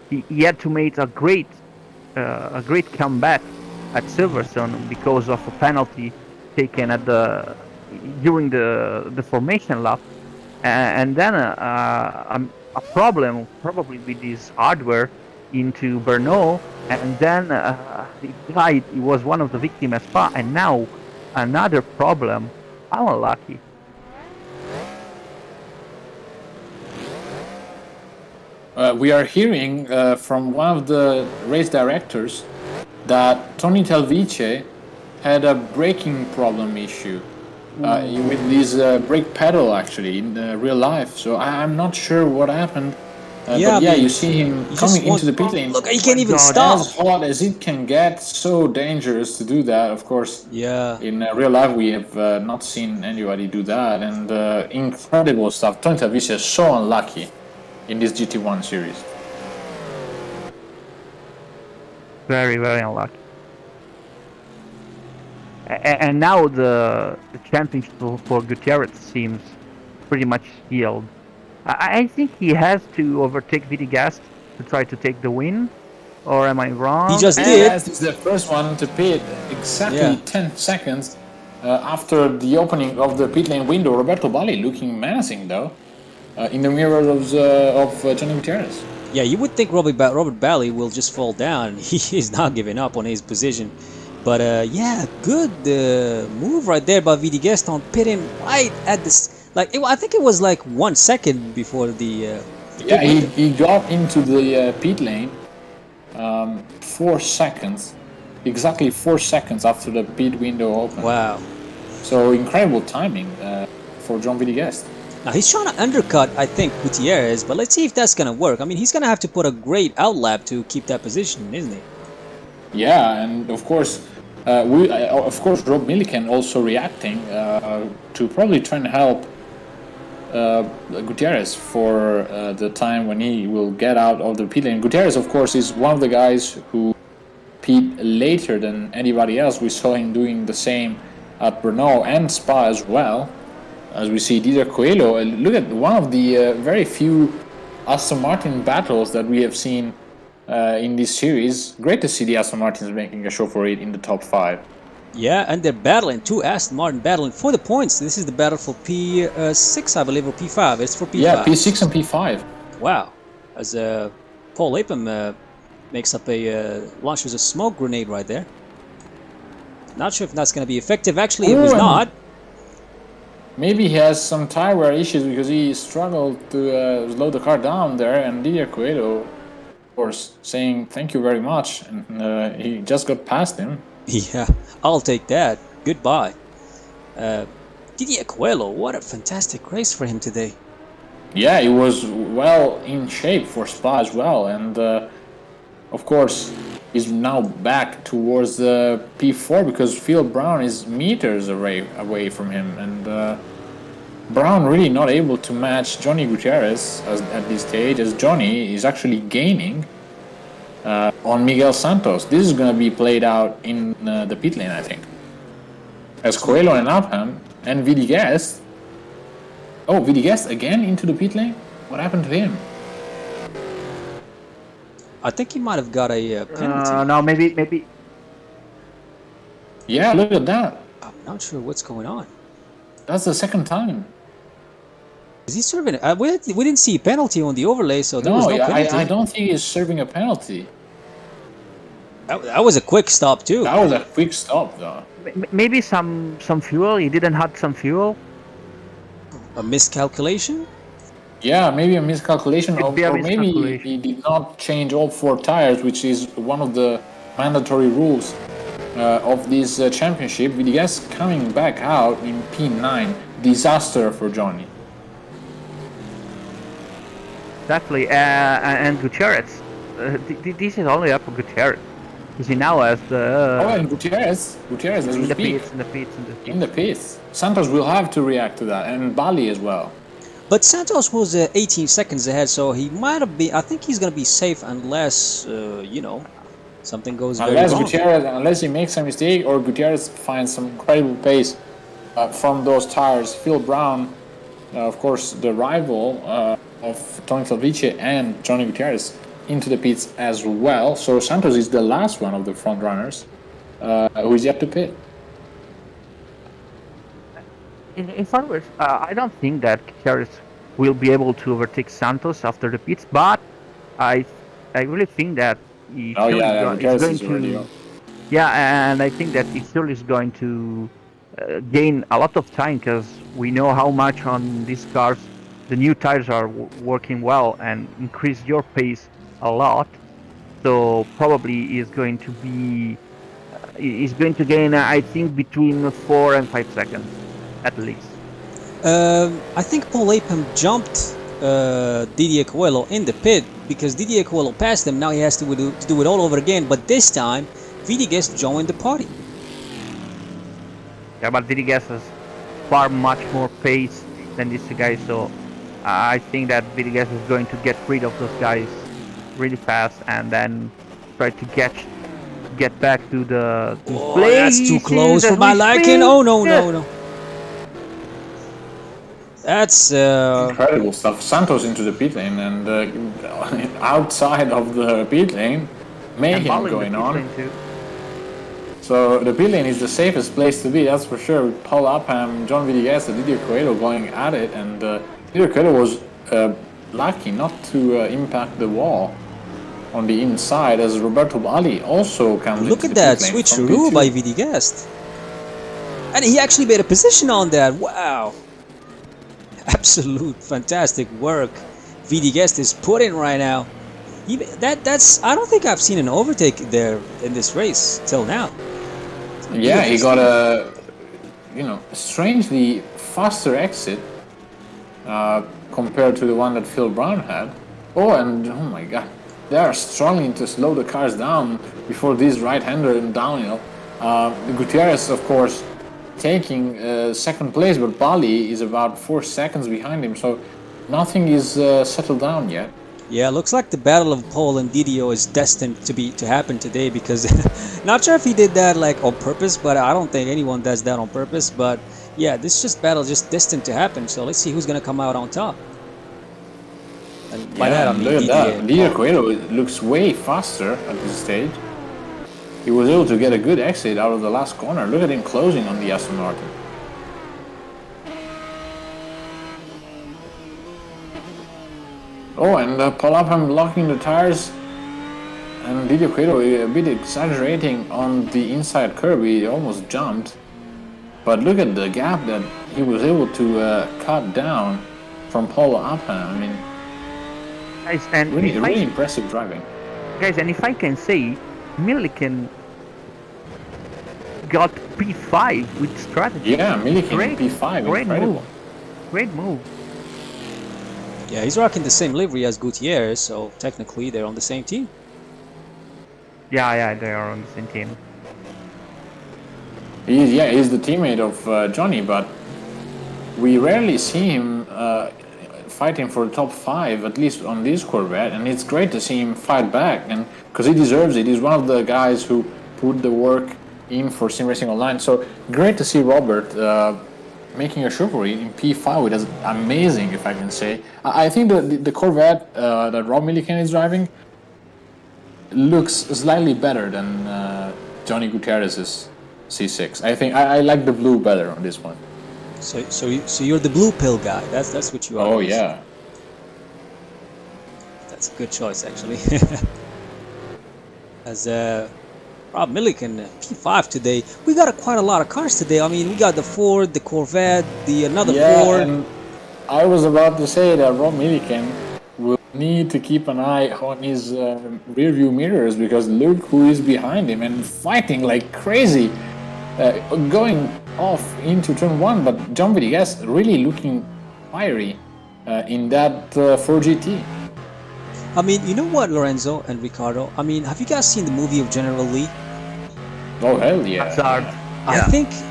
[SPEAKER 3] He had to make a great comeback at Silverstone because of a penalty taken at during the formation lap, and then a problem probably with his hardware into Brno, and then he died. He was one of the victims at Spa, and now another problem. How unlucky.
[SPEAKER 1] We are hearing from one of the race directors that Tony Talvice had a braking problem issue with his brake pedal actually in real life. So I'm not sure what happened. But yeah, you see him coming into the pit lane.
[SPEAKER 2] Look, he can't even
[SPEAKER 3] God,
[SPEAKER 2] stop.
[SPEAKER 1] As hot as it can get, so dangerous to do that. Of course,
[SPEAKER 2] Yeah.
[SPEAKER 1] in real life we have not seen anybody do that, and incredible stuff. Tony Talvice is so unlucky in this GT1 series.
[SPEAKER 3] Very, very unlucky. And now the championship for Gutierrez seems pretty much sealed. I think he has to overtake Vidigas to try to take the win, or am I wrong?
[SPEAKER 2] He just
[SPEAKER 1] And
[SPEAKER 2] did.
[SPEAKER 1] Is the first one to pit exactly
[SPEAKER 2] Yeah.
[SPEAKER 1] 10 seconds after the opening of the pit lane window. Roberto Balli looking menacing though, in the mirrors of Johnny Gutierrez.
[SPEAKER 2] Yeah, you would think Robert Bally will just fall down. He is not giving up on his position. But yeah, good move right there by Vidi on pitting right at this. Like I think it was like 1 second before the
[SPEAKER 1] Yeah,
[SPEAKER 2] pit window.
[SPEAKER 1] he got into the pit lane 4 seconds, exactly 4 seconds after the pit window opened.
[SPEAKER 2] Wow.
[SPEAKER 1] So incredible timing for John Vidi-Guest.
[SPEAKER 2] Now he's trying to undercut, I think, Gutierrez, but let's see if that's gonna work. I mean, he's gonna have to put a great outlap to keep that position, isn't he?
[SPEAKER 1] Yeah, and of course, Rob Milliken also reacting to probably try and help Gutierrez for the time when he will get out of the pit lane. Gutierrez, of course, is one of the guys who pit later than anybody else. We saw him doing the same at Brno and Spa as well. As we see Didier Coelho, look at one of the very few Aston Martin battles that we have seen in this series. Great to see the Aston Martins making a show for it in the top 5.
[SPEAKER 2] Yeah, and they're battling, two Aston Martin battling for the points. This is the battle for P6, I believe, or P5. It's for P5.
[SPEAKER 1] Yeah, P6 and P5.
[SPEAKER 2] Wow. As Paul Lapham makes up launches a smoke grenade right there. Not sure if that's going to be effective. Actually, it was not.
[SPEAKER 1] Maybe he has some tire wear issues because he struggled to slow the car down there, and Didier Coelho, of course, saying thank you very much, and he just got past him.
[SPEAKER 2] Yeah, I'll take that. Goodbye. Didier Coelho, what a fantastic race for him today.
[SPEAKER 1] Yeah, he was well in shape for Spa as well, and of course he's now back towards the P4 because Phil Brown is meters away from him, and Brown really not able to match Johnny Gutierrez at this stage, as Johnny is actually gaining on Miguel Santos. This is going to be played out in the pit lane, I think, as Coelho and Upham and Vidi-Guest. Oh, Vidi-Guest again into the pit lane? What happened to him?
[SPEAKER 2] I think he might have got a penalty.
[SPEAKER 3] No, maybe.
[SPEAKER 1] Yeah, look at that.
[SPEAKER 2] I'm not sure what's going on.
[SPEAKER 1] That's the second time.
[SPEAKER 2] Is he serving? We didn't see a penalty on the overlay, so there was no penalty.
[SPEAKER 1] I don't think he's serving a penalty.
[SPEAKER 2] That was a quick stop too.
[SPEAKER 1] That was a quick stop, though.
[SPEAKER 3] Maybe some fuel. He didn't have some fuel.
[SPEAKER 2] A miscalculation?
[SPEAKER 1] Yeah, maybe a miscalculation, or maybe
[SPEAKER 3] miscalculation.
[SPEAKER 1] he did not change all 4 tires, which is one of the mandatory rules of this championship. Vidi-Guest coming back out in P9. Disaster for Johnny.
[SPEAKER 3] Exactly, and Gutierrez. This is only up for Gutierrez. You see now as the
[SPEAKER 1] Oh, and Gutierrez as we
[SPEAKER 3] in the
[SPEAKER 1] speak.
[SPEAKER 3] pits, in the pits, in the pits.
[SPEAKER 1] In the pits. Santos will have to react to that, and Bali as well.
[SPEAKER 2] But Santos was 18 seconds ahead, so he might have been. I think he's gonna be safe unless you know, something goes very wrong.
[SPEAKER 1] Unless he makes a mistake or Gutierrez finds some incredible pace from those tires. Phil Brown, of course, the rival of Tony Salvice and Johnny Gutierrez, into the pits as well. So Santos is the last one of the front runners who is yet to pit.
[SPEAKER 3] In front of us, I don't think that Gutierrez will be able to overtake Santos after the pits, but I really think that he surely is going to. Yeah, and I think that he surely is going to gain a lot of time because we know how much on these cars the new tires are working well and increase your pace a lot. So probably is going to be is going to gain I think between 4 and 5 seconds at least.
[SPEAKER 2] I think Paul Lapham jumped Didier Coelho in the pit because Didier Coelho passed him. Now he has to do it all over again. But this time, Villegas joined the party.
[SPEAKER 3] Yeah, but Villegas has far much more pace than these guys, so I think that Villegas is going to get rid of those guys really fast and then try to get back to the
[SPEAKER 2] Oh, that's too close for my liking. Oh no. That's
[SPEAKER 1] incredible stuff. Santos into the pit lane, and outside of the pit lane, mayhem going on. So the pit lane is the safest place to be, that's for sure. Paul Upham, John Villegas, and Didier Coelho going at it, and Didier Coelho was lucky not to impact the wall on the inside as Roberto Bali also comes.
[SPEAKER 2] Look at that switcheroo by Villegas, and he actually made a position on that. Wow. Absolute fantastic work Villegas is putting right now. That's I don't think I've seen an overtake there in this race till now.
[SPEAKER 1] Yeah, he got a strangely faster exit compared to the one that Phil Brown had. Oh my god, they are struggling to slow the cars down before this right-hander in downhill. Gutierrez, of course, taking second place, but Bali is about 4 seconds behind him, so nothing is settled down yet.
[SPEAKER 2] Yeah, looks like the battle of Paul and Didio is destined to happen today because not sure if he did that like on purpose, but I don't think anyone does that on purpose. But yeah, this battle just destined to happen. So let's see who's gonna come out on top. And by that I mean
[SPEAKER 1] look at that. Didier Coelho looks way faster at this stage. He was able to get a good exit out of the last corner. Look at him closing on the Aston Martin. Oh, and Paul Upham locking the tires. And Didier Coelho a bit exaggerating on the inside curb. He almost jumped. But look at the gap that he was able to cut down from Paul Upham. I mean,
[SPEAKER 3] guys, and
[SPEAKER 1] really impressive driving.
[SPEAKER 3] Guys, and if I can say, Milliken got P5 with strategy.
[SPEAKER 1] Yeah, Milliken P5, incredible.
[SPEAKER 3] Great move.
[SPEAKER 2] Yeah, he's rocking the same livery as Gutierrez, so technically they're on the same team.
[SPEAKER 3] Yeah, they are on the same team.
[SPEAKER 1] He's the teammate of Johnny, but we rarely see him fighting for the top 5, at least on this Corvette, and it's great to see him fight back, and because he deserves it. He's one of the guys who put the work in for Sim Racing Online, so great to see Robert making a chivalry in P5, which is amazing, if I can say. I think the Corvette that Rob Milliken is driving looks slightly better than Johnny Gutierrez's C6. I think I like the blue better on this one.
[SPEAKER 2] So you're the blue pill guy. That's what you are.
[SPEAKER 1] Oh yeah.
[SPEAKER 2] That's a good choice actually. As Rob Milliken P5 today, we got quite a lot of cars today. I mean, we got the Ford, the Corvette, another Ford.
[SPEAKER 1] And I was about to say that Rob Milliken will need to keep an eye on his rear view mirrors, because look who is behind him and fighting like crazy. Going off into turn 1, but John Villegas really looking fiery in that 4GT.
[SPEAKER 2] I mean, you know what, Lorenzo and Ricardo? I mean, have you guys seen the movie of General Lee?
[SPEAKER 1] Oh hell yeah!
[SPEAKER 3] Hazard.
[SPEAKER 2] I
[SPEAKER 3] Yeah.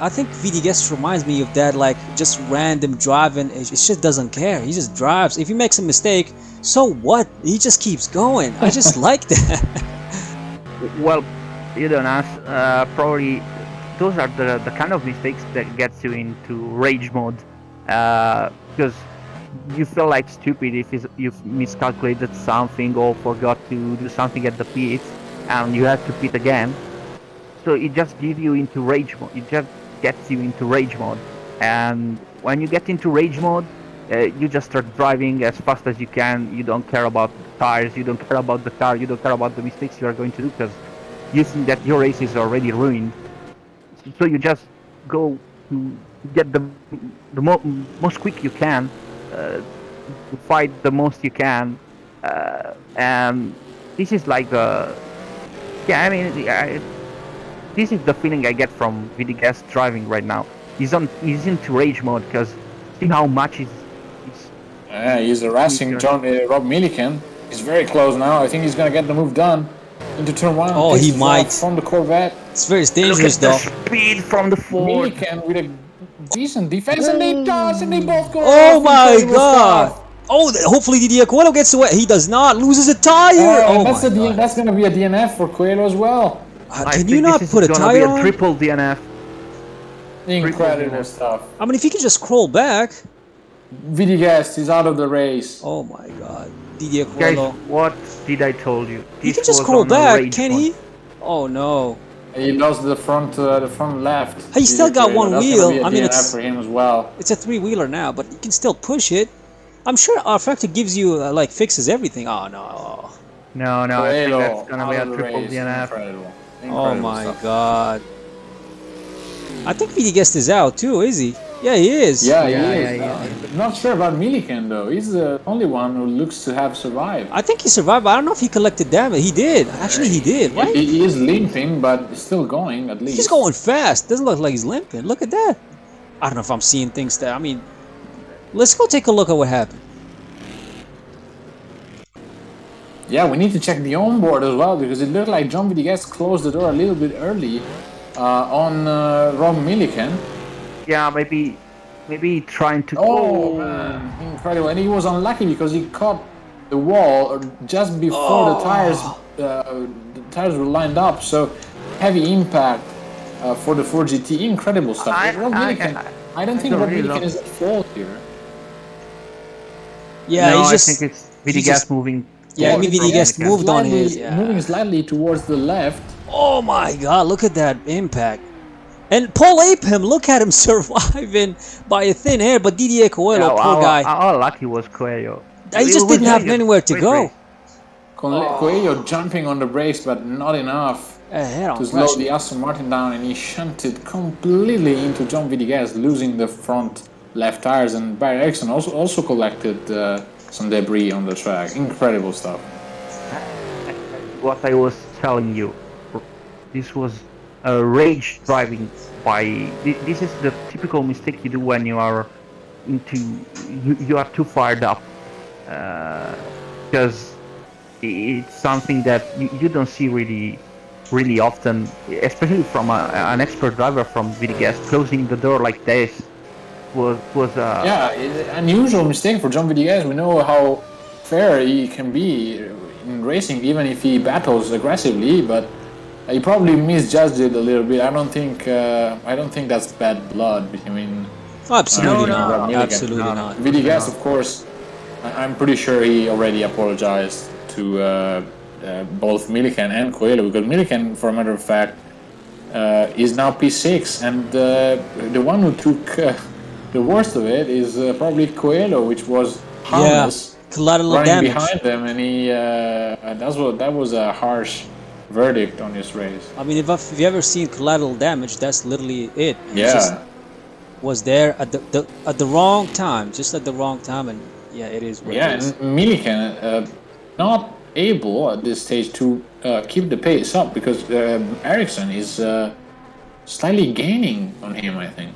[SPEAKER 2] think VD Guest reminds me of that, like just random driving. It just doesn't care. He just drives. If he makes a mistake, so what? He just keeps going. I just like that.
[SPEAKER 3] Well, you don't ask. Probably those are the kind of mistakes that gets you into rage mode, because you feel like stupid if you've miscalculated something or forgot to do something at the pit, and you have to pit again. So it just gives you into rage mode. It just gets you into rage mode, and when you get into rage mode, you just start driving as fast as you can. You don't care about the tires, you don't care about the car, you don't care about the mistakes you are going to do, because you think that your race is already ruined. So you just go to get the most quick you can, to fight the most you can, and this is like the yeah. I mean, this is the feeling I get from VDGS driving right now. He's into rage mode, because see how much he's
[SPEAKER 1] He's harassing Rob Milliken. He's very close now. I think he's gonna get the move done into turn 1.
[SPEAKER 2] Oh,
[SPEAKER 1] Takes
[SPEAKER 2] he
[SPEAKER 1] the
[SPEAKER 2] might.
[SPEAKER 1] draft from the Corvette.
[SPEAKER 2] It's very
[SPEAKER 3] look
[SPEAKER 2] dangerous
[SPEAKER 3] at the
[SPEAKER 2] though.
[SPEAKER 3] speed from the Ford.
[SPEAKER 1] Milliken with a decent defense, and they toss, and they both go
[SPEAKER 2] Oh
[SPEAKER 1] off.
[SPEAKER 2] my
[SPEAKER 1] Incredible
[SPEAKER 2] god!
[SPEAKER 1] stuff.
[SPEAKER 2] Oh, hopefully Didier Coelho gets away. He does not. Loses a tire. Oh
[SPEAKER 1] That's
[SPEAKER 2] my god!
[SPEAKER 1] that's gonna be a DNF for Coelho as well.
[SPEAKER 3] I
[SPEAKER 2] Can
[SPEAKER 3] think
[SPEAKER 2] you not
[SPEAKER 3] this is
[SPEAKER 2] put a
[SPEAKER 3] gonna be
[SPEAKER 2] tire
[SPEAKER 3] a
[SPEAKER 2] on?
[SPEAKER 3] triple DNF.
[SPEAKER 1] Incredible stuff.
[SPEAKER 2] I mean, if he can just crawl back.
[SPEAKER 1] Vidigas is out of the race.
[SPEAKER 2] Oh my god. Didier
[SPEAKER 3] Guys,
[SPEAKER 2] Coelho.
[SPEAKER 3] what did I told you?
[SPEAKER 2] He
[SPEAKER 3] This
[SPEAKER 2] can just
[SPEAKER 3] was
[SPEAKER 2] crawl
[SPEAKER 3] on a
[SPEAKER 2] back,
[SPEAKER 3] rage
[SPEAKER 2] can
[SPEAKER 3] mode.
[SPEAKER 2] he? Oh no.
[SPEAKER 1] He lost the front left.
[SPEAKER 2] He still got one
[SPEAKER 1] That's
[SPEAKER 2] wheel.
[SPEAKER 1] Gonna be a
[SPEAKER 2] I mean,
[SPEAKER 1] DNF for him as well.
[SPEAKER 2] it's a 3-wheeler now, but you can still push it. I'm sure R-Factor gives you, like, fixes everything. Oh no.
[SPEAKER 3] No, I think
[SPEAKER 1] Coelho
[SPEAKER 3] that's gonna be
[SPEAKER 1] out
[SPEAKER 3] a
[SPEAKER 1] of the
[SPEAKER 3] triple
[SPEAKER 1] race.
[SPEAKER 3] DNF.
[SPEAKER 1] Incredible.
[SPEAKER 2] Oh
[SPEAKER 1] Incredible
[SPEAKER 2] my
[SPEAKER 1] stuff.
[SPEAKER 2] god. I think VD Guest is out too, is he? Yeah, he is.
[SPEAKER 1] Yeah,
[SPEAKER 3] Yeah,
[SPEAKER 1] he is.
[SPEAKER 3] yeah.
[SPEAKER 1] Not sure about Milliken though. He's the only one who looks to have survived.
[SPEAKER 2] I think he survived, but I don't know if he collected damage. He did. Actually, he did, right?
[SPEAKER 1] He is limping, but still going at least.
[SPEAKER 2] He's going fast. Doesn't look like he's limping. Look at that. I don't know if I'm seeing things that. I mean, let's go take a look at what happened.
[SPEAKER 1] Yeah, we need to check the onboard as well, because it looked like John Vitigas closed the door a little bit early on Rob Milliken.
[SPEAKER 3] Yeah, maybe trying to.
[SPEAKER 1] Oh man, incredible! And he was unlucky because he caught the wall just before the tires were lined up. So heavy impact for the 4GT. Incredible stuff. I don't think Rob Milliken is at fault here.
[SPEAKER 2] Yeah,
[SPEAKER 3] no,
[SPEAKER 2] he's just.
[SPEAKER 3] I think it's
[SPEAKER 2] he
[SPEAKER 3] VDGas
[SPEAKER 2] just-
[SPEAKER 3] moving.
[SPEAKER 2] Yeah, maybe he gets moved on his.
[SPEAKER 1] Moving slightly towards the left.
[SPEAKER 2] Oh my god, look at that impact. And Paul Apham, look at him surviving by a thin hair, but Didier Coelho, poor guy.
[SPEAKER 3] How lucky was Coelho?
[SPEAKER 2] He just didn't have anywhere to go.
[SPEAKER 1] Coelho jumping on the brakes, but not enough to slow the Aston Martin down, and he shunted completely into John Vitigas, losing the front left tires. And Barry Ericsson also collected some debris on the track. Incredible stuff.
[SPEAKER 3] What I was telling you, this was a rage driving by. This is the typical mistake you do when you are you are too fired up, because it's something that you don't see really often, especially from an expert driver from VDGS. Closing the door like this was
[SPEAKER 1] yeah, it's an unusual mistake for John Vitigas. We know how fair he can be in racing, even if he battles aggressively, but he probably misjudged it a little bit. I don't think that's bad blood between.
[SPEAKER 2] Absolutely
[SPEAKER 1] Rob
[SPEAKER 2] not.
[SPEAKER 1] Milliken.
[SPEAKER 2] Absolutely not.
[SPEAKER 1] Vitigas, of course, I'm pretty sure he already apologized to both Milliken and Coelho, because Milliken, for a matter of fact, is now P6, and the one who took the worst of it is probably Coelho, which was harmless,
[SPEAKER 2] collateral
[SPEAKER 1] running
[SPEAKER 2] damage
[SPEAKER 1] behind them, and he that was a harsh verdict on this race.
[SPEAKER 2] I mean, if you ever seen collateral damage, that's literally it. He
[SPEAKER 1] Yeah.
[SPEAKER 2] just was there at the wrong time, just at the wrong time, and yeah, it is what it is.
[SPEAKER 1] And Milliken not able at this stage to keep the pace up, because Ericsson is slightly gaining on him, I think.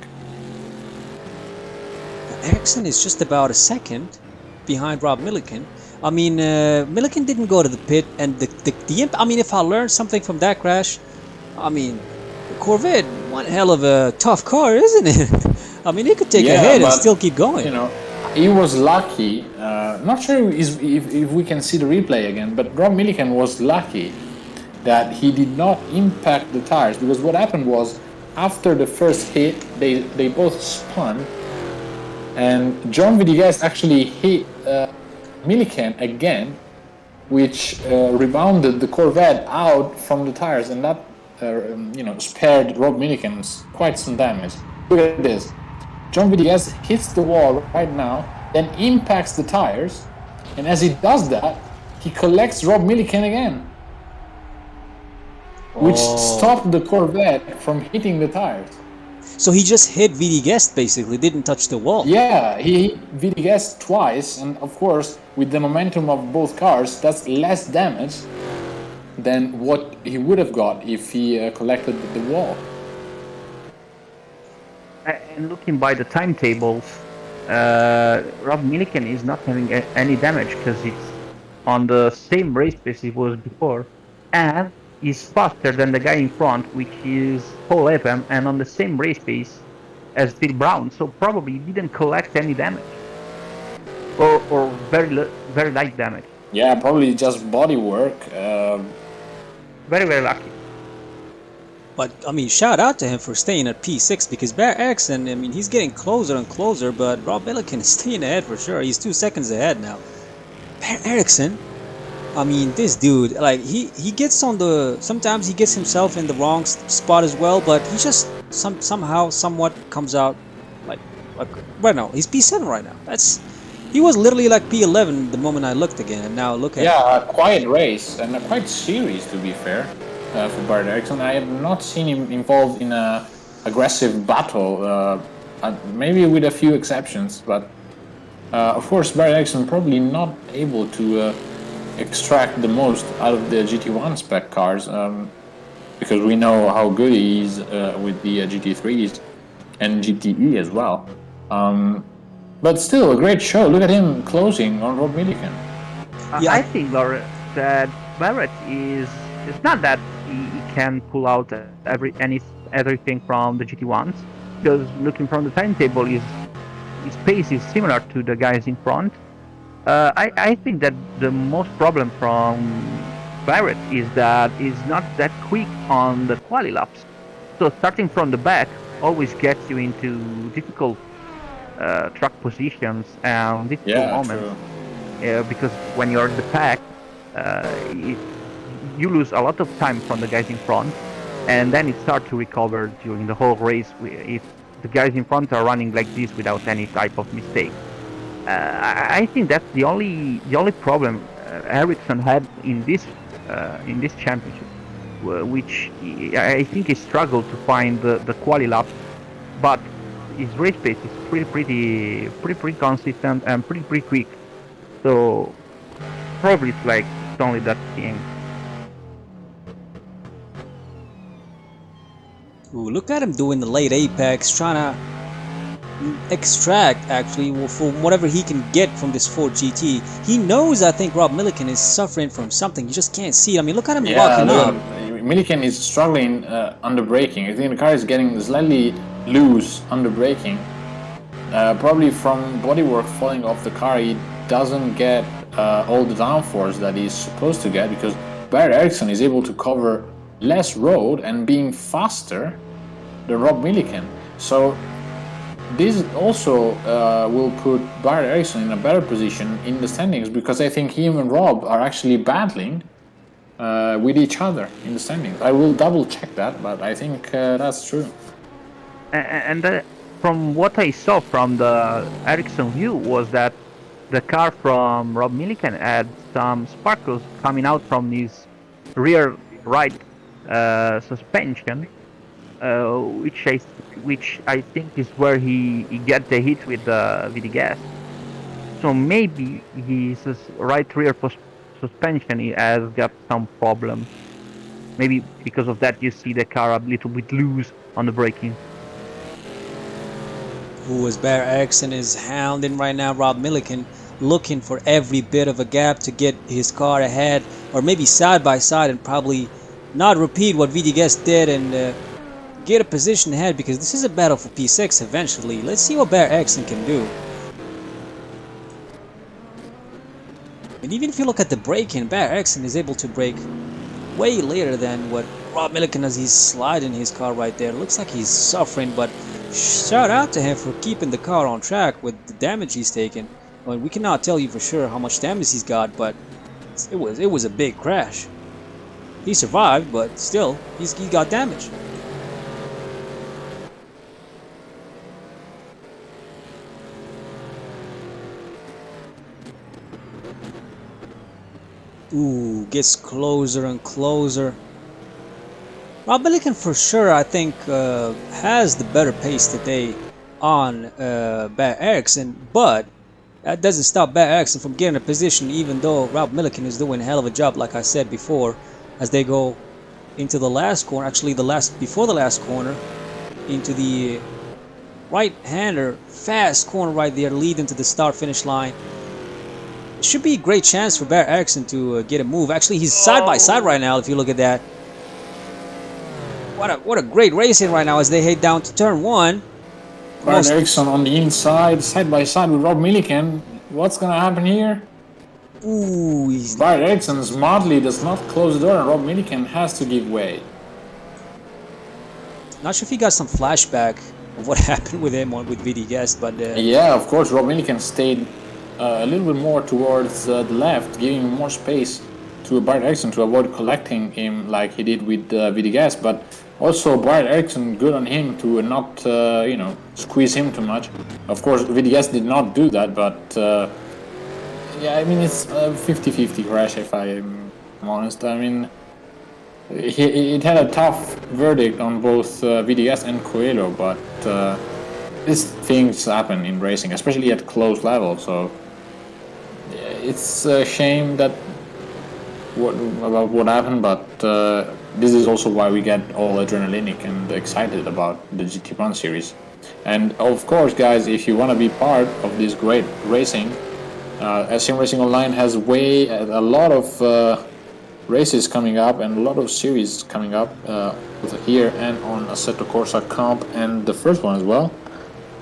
[SPEAKER 2] Ericsson is just about a second behind Rob Milliken. I mean, Milliken didn't go to the pit, and I mean, if I learned something from that crash, I mean, the Corvette, one hell of a tough car, isn't it? I mean, it could take a
[SPEAKER 1] Yeah,
[SPEAKER 2] hit and
[SPEAKER 1] but
[SPEAKER 2] still keep going.
[SPEAKER 1] you know, he was lucky. Not sure if we can see the replay again, but Rob Milliken was lucky that he did not impact the tires, because what happened was after the first hit, they both spun, and John Villegas actually hit Milliken again, which rebounded the Corvette out from the tires, and that spared Rob Milliken quite some damage. Look at this. John Villegas hits the wall right now, then impacts the tires, and as he does that, he collects Rob Milliken again, which stopped the Corvette from hitting the tires.
[SPEAKER 2] So he just hit Villegas basically, didn't touch the wall.
[SPEAKER 1] Yeah, he hit Villegas twice, and of course, with the momentum of both cars, that's less damage than what he would have got if he collected the wall.
[SPEAKER 3] And looking by the timetable, Rob Milliken is not having any damage because it's on the same race pace it was before, and is faster than the guy in front, which is Paul Epham, and on the same race pace as Phil Brown. So probably didn't collect any damage, or very light damage.
[SPEAKER 1] Yeah, probably just body work.
[SPEAKER 3] Very lucky.
[SPEAKER 2] But I mean, shout out to him for staying at P6, because Barry Ericsson, I mean, he's getting closer and closer, but Rob Milliken is staying ahead for sure. He's 2 seconds ahead now. Barry Ericsson, I mean, this dude, like, he gets on the, sometimes he gets himself in the wrong spot as well, but he just somehow somewhat comes out like right now. He's P7 right now. He was literally like P11 the moment I looked again, and now look at
[SPEAKER 1] Yeah, a quiet race and a quiet series, to be fair, for Barry Ericsson. I have not seen him involved in a aggressive battle, maybe with a few exceptions, but of course Barry Ericsson probably not able to extract the most out of the GT1 spec cars, because we know how good he is with the GT3s and GTE as well. But still, a great show. Look at him closing on Rob Milliken.
[SPEAKER 3] Yeah. I think, Laura, that Barrett is, it's not that he can pull out everything from the GT1s, because looking from the timetable, his pace is similar to the guys in front. I think that the most problem from Barrett is that he's not that quick on the quali laps. So starting from the back always gets you into difficult track positions and difficult moments. Because when you're in the pack, you lose a lot of time from the guys in front, and then it's hard to recover during the whole race if the guys in front are running like this without any type of mistake. I think that's the only problem Ericsson had in this championship, which I think he struggled to find the quali lap, but his race pace is pretty consistent and pretty quick. So probably it's only that thing.
[SPEAKER 2] Ooh, look at him doing the late apex, trying to extract actually from whatever he can get from this Ford GT. He knows, I think, Rob Milliken is suffering from something. You just can't see it. I mean, look at him locking up.
[SPEAKER 1] Milliken is struggling under braking. I think the car is getting slightly loose under braking. Probably from bodywork falling off the car, he doesn't get all the downforce that he's supposed to get, because Barry Ericsson is able to cover less road and being faster than Rob Milliken. So this also will put Barry Ericsson in a better position in the standings, because I think him and Rob are actually battling with each other in the standings. I will double check that, but I think that's true.
[SPEAKER 3] And from what I saw from the Ericsson view was that the car from Rob Milliken had some sparkles coming out from his rear right suspension, which I think is where he get the hit with the gas. So maybe his right rear suspension has got some problem. Maybe because of that you see the car a little bit loose on the braking.
[SPEAKER 2] Who is Barry Ericsson is hounding right now Rob Milliken. looking for every bit of a gap to get his car ahead, or maybe side by side, and probably not repeat what Vitiges did and get a position ahead, because this is a battle for P6 eventually. Let's see what Bear Ericsson can do. And even if you look at the braking, Bear Ericsson is able to brake way later than what Rob Milliken, as he's sliding his car right there. Looks like he's suffering, but shout out to him for keeping the car on track with the damage he's taken. Well, we cannot tell you for sure how much damage he's got, but it was a big crash. He survived, but still, he got damage. Ooh, gets closer and closer. Rob Milliken for sure, I think, has the better pace today on Bear Ericsson, but that doesn't stop Bear Ericsson from getting a position, even though Rob Milliken is doing a hell of a job, like I said before, as they go into the last corner, actually before the last corner, into the right-hander, fast corner right there, leading to the start-finish line. It should be a great chance for Bear Ericsson to get a move. Actually, he's side by side right now, if you look at that. What a great racing right now as they head down to turn 1.
[SPEAKER 1] Bear Ericsson on the inside, side by side with Rob Milliken. What's gonna happen here?
[SPEAKER 2] Ooh,
[SPEAKER 1] Bear Ericsson smartly does not close the door, and Rob Milliken has to give way.
[SPEAKER 2] Not sure if he got some flashback of what happened with him with Vitiges, but
[SPEAKER 1] yeah, of course, Rob Milliken stayed a little bit more towards the left, giving him more space to Bear Ericsson to avoid collecting him like he did with Vitiges, but also Bear Ericsson, good on him to not squeeze him too much. Of course, Vitiges did not do that, but yeah, I mean, it's a 50-50 crash, if I'm honest. I mean, it had a tough verdict on both Vitiges and Coelho, but these things happen in racing, especially at close level, so it's a shame that about what happened, but this is also why we get all adrenalinic and excited about the GT1 series. And of course, guys, if you want to be part of this great racing, Sim Racing Online has a lot of races coming up and a lot of series coming up here and on Assetto Corsa Comp, and the first one as well.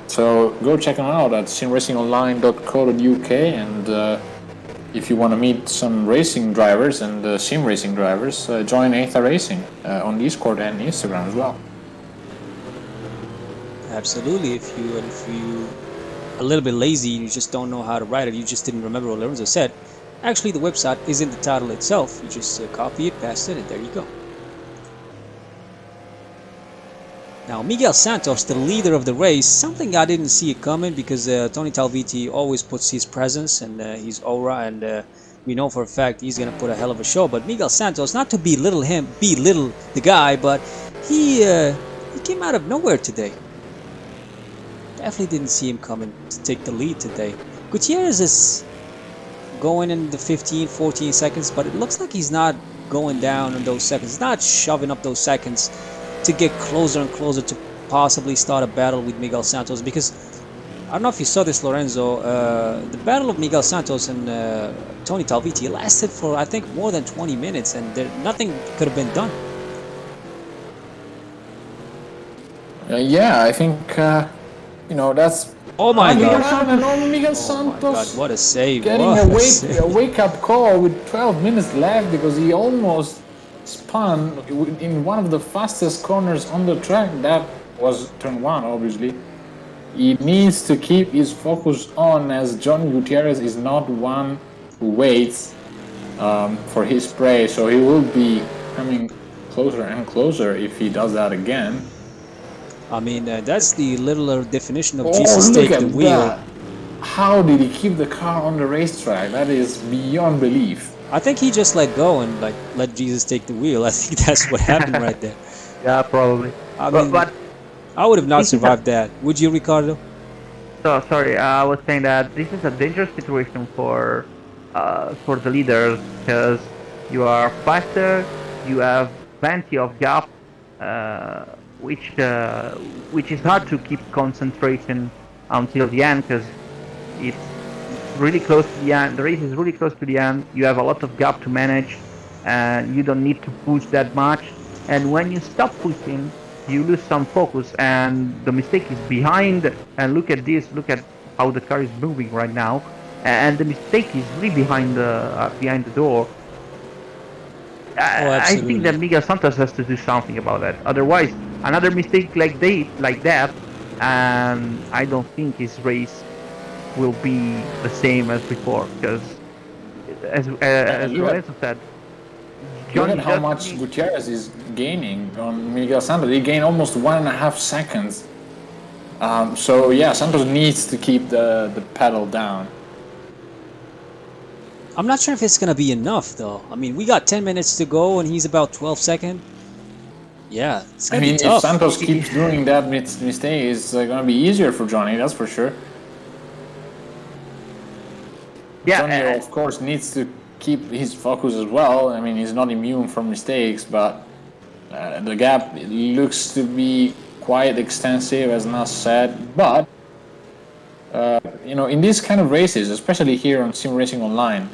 [SPEAKER 1] So go check them out at simracingonline.co.uk, and if you want to meet some racing drivers and sim racing drivers, join Either Racing on Discord and Instagram as well.
[SPEAKER 2] absolutely. If you a little bit lazy, you just don't know how to write it, you just didn't remember what Lorenzo said, actually the website is in the title itself. You just copy it, paste it, and there you go. Now, Miguel Santos, the leader of the race, something I didn't see it coming, because Tony Talviti always puts his presence and his aura, and we know for a fact he's going to put a hell of a show. But Miguel Santos, not to belittle the guy, but he came out of nowhere today. Definitely didn't see him coming to take the lead today. Gutierrez is going in the 15-14 seconds, but it looks like he's not going down in those seconds. He's not shoving up those seconds to get closer and closer to possibly start a battle with Miguel Santos, because I don't know if you saw this, Lorenzo, the battle of Miguel Santos and Tony Talviti lasted for, I think, more than 20 minutes, and nothing could have been done.
[SPEAKER 1] Yeah, I think that's
[SPEAKER 2] oh my god,
[SPEAKER 1] Miguel
[SPEAKER 2] oh
[SPEAKER 1] Santos,
[SPEAKER 2] my god, what a save,
[SPEAKER 1] getting a wake-up call with 12 minutes left, because he almost spun in one of the fastest corners on the track. That was turn 1, obviously. He needs to keep his focus on, as John Gutierrez is not one who waits for his prey, so he will be coming closer and closer if he does that again.
[SPEAKER 2] I mean, that's the littler definition of Jesus take the wheel.
[SPEAKER 1] That. How did he keep the car on the racetrack? That is beyond belief.
[SPEAKER 2] I think he just let go and let Jesus take the wheel. I think that's what happened right there.
[SPEAKER 3] Yeah, probably.
[SPEAKER 2] I mean,
[SPEAKER 3] but
[SPEAKER 2] I would have not survived that. Would you, Ricardo?
[SPEAKER 3] So sorry, I was saying that this is a dangerous situation for the leaders, because you are faster, you have plenty of gap, which is hard to keep concentration until the end, because really close to the end. The race is really close to the end. You have a lot of gap to manage, and you don't need to push that much. And when you stop pushing, you lose some focus, and the mistake is behind. And look at this. Look at how the car is moving right now, and the mistake is really behind the door.
[SPEAKER 2] Oh,
[SPEAKER 3] I think that
[SPEAKER 2] absolutely.
[SPEAKER 3] Miguel Santos has to do something about that. Otherwise, another mistake like that, and I don't think his race will be the same as before. Because as
[SPEAKER 1] Look at
[SPEAKER 3] Lorenzo said,
[SPEAKER 1] look at
[SPEAKER 3] Johnny
[SPEAKER 1] how
[SPEAKER 3] just
[SPEAKER 1] much
[SPEAKER 3] needs.
[SPEAKER 1] Gutierrez is gaining on Miguel Santos. He gained almost 1.5 seconds. So yeah, Santos needs to keep the pedal down.
[SPEAKER 2] I'm not sure if it's gonna be enough though. I mean, we got 10 minutes to go and he's about 12 second. Yeah, it's
[SPEAKER 1] I
[SPEAKER 2] gonna be
[SPEAKER 1] mean, if
[SPEAKER 2] tough.
[SPEAKER 1] Santos keeps doing that mistake, it's going to be easier for Johnny. That's for sure. Johnny,
[SPEAKER 3] Yeah,
[SPEAKER 1] of course, needs to keep his focus as well. I mean, he's not immune from mistakes, but the gap looks to be quite extensive, as Nas said. But in these kind of races, especially here on Sim Racing Online,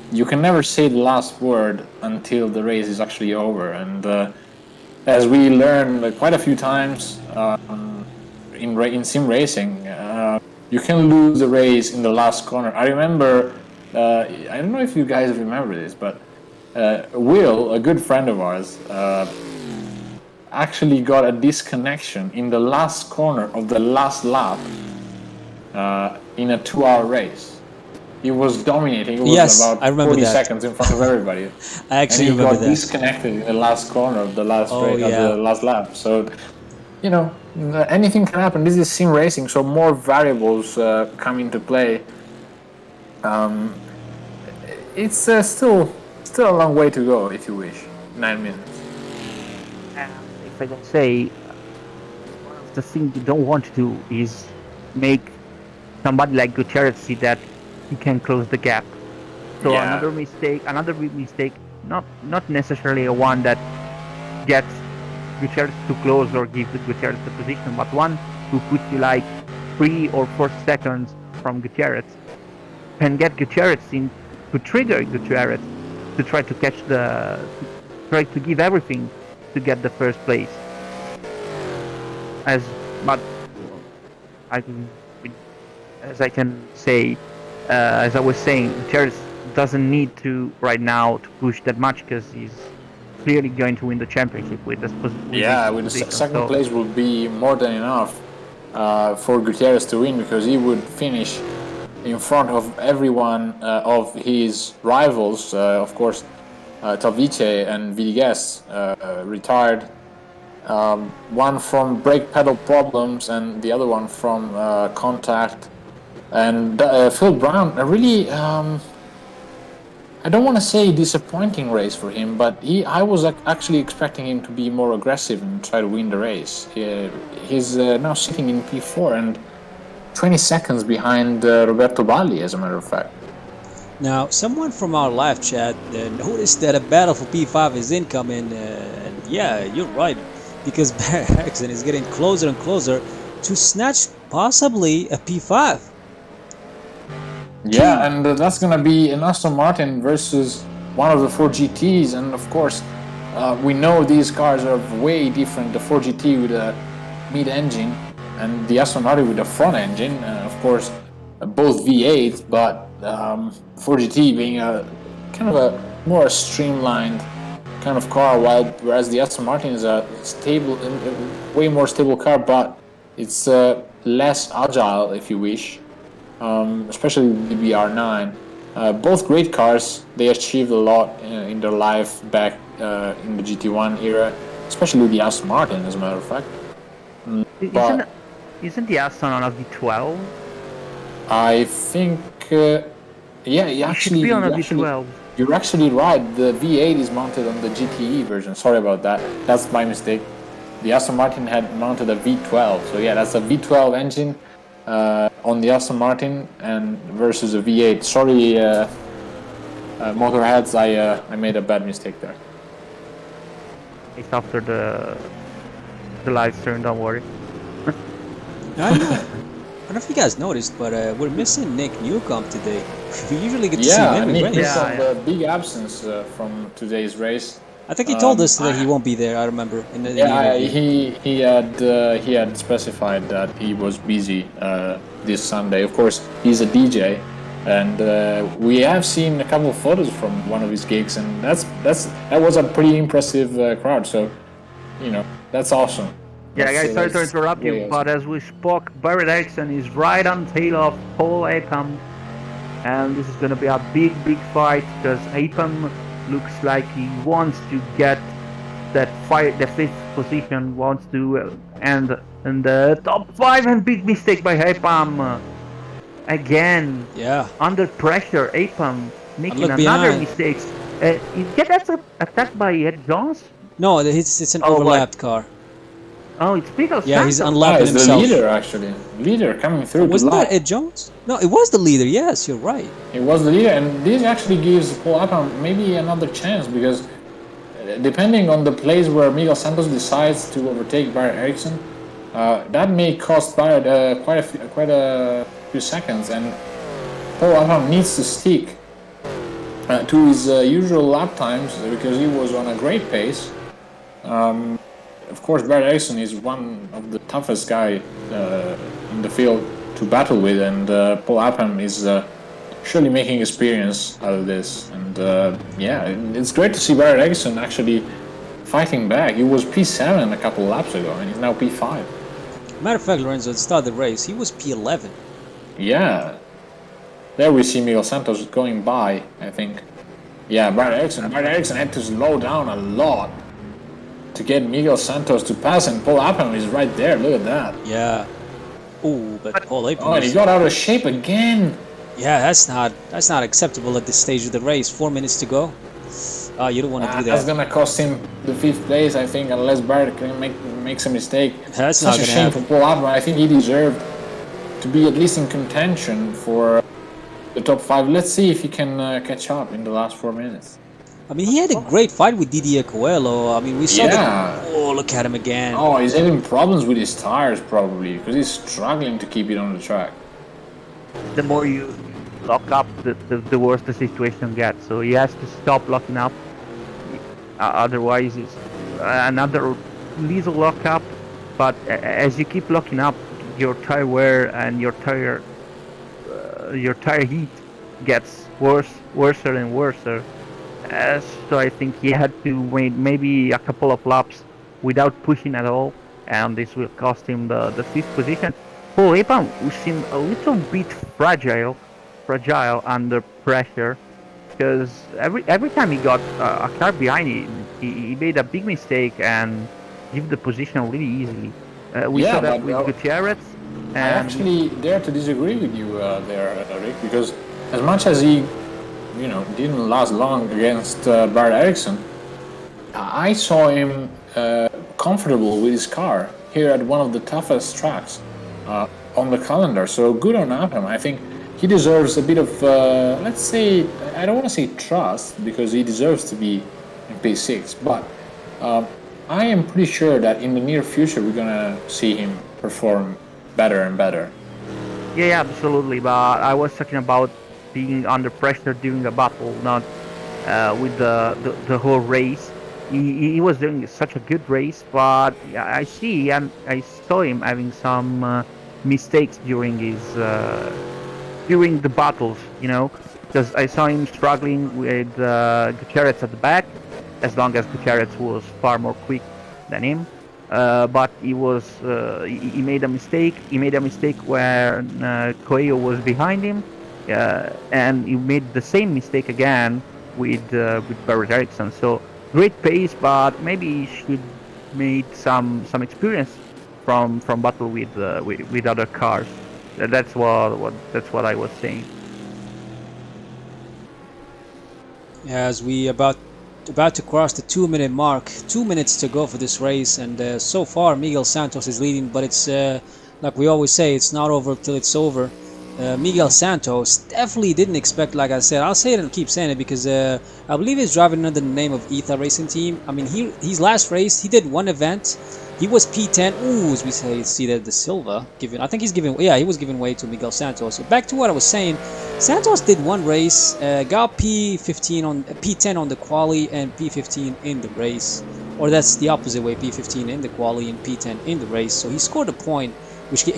[SPEAKER 1] you can never say the last word until the race is actually over. And as we learned quite a few times in sim racing, you can lose the race in the last corner. I remember, I don't know if you guys remember this, but Will, a good friend of ours, actually got a disconnection in the last corner of the last lap in a 2-hour race. He was dominating. It was
[SPEAKER 2] Yes, I
[SPEAKER 1] about
[SPEAKER 2] remember
[SPEAKER 1] 40
[SPEAKER 2] that.
[SPEAKER 1] seconds in front of everybody.
[SPEAKER 2] I
[SPEAKER 1] And
[SPEAKER 2] actually
[SPEAKER 1] he
[SPEAKER 2] remember
[SPEAKER 1] got
[SPEAKER 2] that.
[SPEAKER 1] disconnected in the last corner of the last
[SPEAKER 2] Oh
[SPEAKER 1] race, of
[SPEAKER 2] yeah.
[SPEAKER 1] the last lap. So, anything can happen. This is sim racing, so more variables come into play. It's still a long way to go, if you wish. 9 minutes.
[SPEAKER 3] and if I can say, one of the things you don't want to do is make somebody like Gutierrez see that he can close the gap. So
[SPEAKER 1] Yeah,
[SPEAKER 3] another big mistake, not necessarily a one that gets Gutierrez too close or gives Gutierrez the position, but one who puts you like 3 or 4 seconds from Gutierrez can get Gutierrez in to trigger Gutierrez to try to catch to try to give everything to get the first place. As but I as I can say, as I was saying, Gutierrez doesn't need to right now to push that much because he's clearly going to win the championship with this
[SPEAKER 1] yeah. With the
[SPEAKER 3] position.
[SPEAKER 1] second
[SPEAKER 3] So
[SPEAKER 1] place would be more than enough for Gutierrez to win because he would finish in front of everyone of his rivals. Of course, Talvice and Villegas retired. One from brake pedal problems and the other one from contact. And Phil Brown, a really, I don't want to say disappointing race for him, but I was actually expecting him to be more aggressive and try to win the race. He's now sitting in P4 and 20 seconds behind Roberto Balli, as a matter of fact.
[SPEAKER 2] Now, someone from our live chat noticed that a battle for P5 is incoming, and yeah, you're right, because Barry Erickson is getting closer and closer to snatch possibly a P5.
[SPEAKER 1] Yeah, and that's going to be an Aston Martin versus one of the 4GTs. And of course, we know these cars are way different. The 4GT with a mid engine and the Aston Martin with a front engine. Of course, both V8s, but 4GT being a kind of a more streamlined kind of car, whereas the Aston Martin is a stable, way more stable car, but it's less agile, if you wish. Especially the BR9. Both great cars. They achieved a lot in their life back in the GT1 era, especially the Aston Martin, as a matter of fact.
[SPEAKER 3] isn't
[SPEAKER 1] But
[SPEAKER 3] isn't the Aston on a V12?
[SPEAKER 1] I think, yeah,
[SPEAKER 3] It should be on a
[SPEAKER 1] actually,
[SPEAKER 3] V12.
[SPEAKER 1] you're actually right. The V8 is mounted on the GTE version. Sorry about that. That's my mistake. The Aston Martin had mounted a V12, so yeah, that's a V12 engine on the Aston Martin and versus a V8. Sorry, motorheads, I made a bad mistake there.
[SPEAKER 3] It's after the live stream. Don't worry.
[SPEAKER 2] I know. don't know if you guys noticed, but we're missing Nick Newcomb today. We usually get to see
[SPEAKER 1] Yeah,
[SPEAKER 2] him in
[SPEAKER 1] Nick
[SPEAKER 2] race.
[SPEAKER 1] Newcomb,
[SPEAKER 3] Yeah.
[SPEAKER 1] big absence from today's race.
[SPEAKER 2] I think he told us that
[SPEAKER 1] I,
[SPEAKER 2] he won't be there. I remember in the
[SPEAKER 1] yeah,
[SPEAKER 2] interview.
[SPEAKER 1] he had specified that he was busy this Sunday. Of course, he's a DJ, and we have seen a couple of photos from one of his gigs, and that was a pretty impressive crowd. So, you know, that's awesome.
[SPEAKER 3] Yeah, guys, sorry to
[SPEAKER 1] That's
[SPEAKER 3] interrupt
[SPEAKER 1] way
[SPEAKER 3] you,
[SPEAKER 1] awesome.
[SPEAKER 3] but as we spoke, Barrett Ericsson is right on tail of Paul Apam, and this is going to be a big, big fight because Apam looks like he wants to get that fight, the fifth position, wants to end in the top five, and big mistake by Apam again.
[SPEAKER 2] Yeah,
[SPEAKER 3] Under pressure, Apam
[SPEAKER 2] I
[SPEAKER 3] making
[SPEAKER 2] look
[SPEAKER 3] another
[SPEAKER 2] behind.
[SPEAKER 3] mistake. You get attacked by Ed Jones?
[SPEAKER 2] No, it's an
[SPEAKER 3] Oh, what?
[SPEAKER 2] overlapped car.
[SPEAKER 3] Oh, it's Miguel
[SPEAKER 2] Yeah, he's
[SPEAKER 3] Santos.
[SPEAKER 2] unlapping
[SPEAKER 1] It's the
[SPEAKER 2] himself.
[SPEAKER 1] leader actually. Leader coming through.
[SPEAKER 2] Wasn't
[SPEAKER 1] to
[SPEAKER 2] that
[SPEAKER 1] lap.
[SPEAKER 2] Ed Jones? No, it was the leader. Yes, you're right.
[SPEAKER 1] It was the leader, and this actually gives Paul Apam maybe another chance because depending on the place where Miguel Santos decides to overtake Barrett Ericsson, that may cost Barrett quite a few seconds, and Paul Apam needs to stick to his usual lap times because he was on a great pace. Of course, Barrett Ericsson is one of the toughest guy in the field to battle with, and Paul Apam is surely making experience out of this. And yeah, it's great to see Barrett Ericsson actually fighting back. He was P7 a couple of laps ago, and he's now P5.
[SPEAKER 2] Matter of fact, Lorenzo, at the start of the race, he was P11.
[SPEAKER 1] Yeah, there we see Miguel Santos going by, I think. Yeah, Barrett Ericsson had to slow down a lot to get Miguel Santos to pass, and Paul Apam is right there. Look at that.
[SPEAKER 2] Yeah. Ooh, but Paul Apam.
[SPEAKER 1] Oh, and he got out of shape again.
[SPEAKER 2] Yeah, that's not acceptable at this stage of the race. 4 minutes to go. You don't want to do
[SPEAKER 1] That's
[SPEAKER 2] that.
[SPEAKER 1] gonna cost him the 5th place, I think, unless Barrett can makes a mistake.
[SPEAKER 2] That's
[SPEAKER 1] Such
[SPEAKER 2] not
[SPEAKER 1] a
[SPEAKER 2] gonna
[SPEAKER 1] shame
[SPEAKER 2] happen.
[SPEAKER 1] for Paul Apam. I think he deserved to be at least in contention for the top 5. Let's see if he can catch up in the last 4 minutes.
[SPEAKER 2] I mean, he had a great fight with Didier Coelho. I mean, we saw
[SPEAKER 1] Yeah.
[SPEAKER 2] that. Oh, look at him again.
[SPEAKER 1] Oh, he's having problems with his tires probably because he's struggling to keep it on the track.
[SPEAKER 3] The more you lock up, the worse the situation gets. So he has to stop locking up. Otherwise, it's another little lock up. But as you keep locking up, your tire wear and your tire heat gets worse and worse. So I think he had to wait maybe a couple of laps without pushing at all, and this will cost him the 5th position. Paul Apam seemed a little bit fragile under pressure, because every time he got a car behind him, he made a big mistake and give the position really easily. We
[SPEAKER 1] Yeah,
[SPEAKER 3] saw that
[SPEAKER 1] but,
[SPEAKER 3] with Gutierrez.
[SPEAKER 1] I
[SPEAKER 3] And
[SPEAKER 1] actually dare to disagree with you there, Rick, because as much as he, didn't last long against Barrett Ericsson, I saw him comfortable with his car here at one of the toughest tracks on the calendar. So good on Apam. I think he deserves a bit of, let's say, I don't want to say trust because he deserves to be in P6, but I am pretty sure that in the near future we're gonna see him perform better and better.
[SPEAKER 3] yeah, absolutely. But I was talking about being under pressure during a battle, not with the whole race. He was doing such a good race, but I see and I saw him having some mistakes during his during the battles. Because I saw him struggling with Gutierrez at the back, as long as Gutierrez was far more quick than him. But he made a mistake. He made a mistake where Coelho was behind him, and he made the same mistake again with Barrett Ericsson. So great pace, but maybe he should made some experience from battle with other cars. That's what I was saying.
[SPEAKER 2] As we about to cross the 2-minute mark, 2 minutes to go for this race, and so far Miguel Santos is leading, but it's like we always say, it's not over till it's over. Miguel Santos definitely didn't expect, like I said, I'll say it and keep saying it because I believe he's driving under the name of Ether Racing Team. I mean, his last race, he did one event He was P10. Ooh, as we see that the Silva giving. I think he's giving. Yeah, he was giving way to Miguel Santos. So back to what I was saying. Santos did one race, got P15 on P10 on the quali and P15 in the race, or that's the opposite way. P15 in the quali and P10 in the race. So he scored a point, which he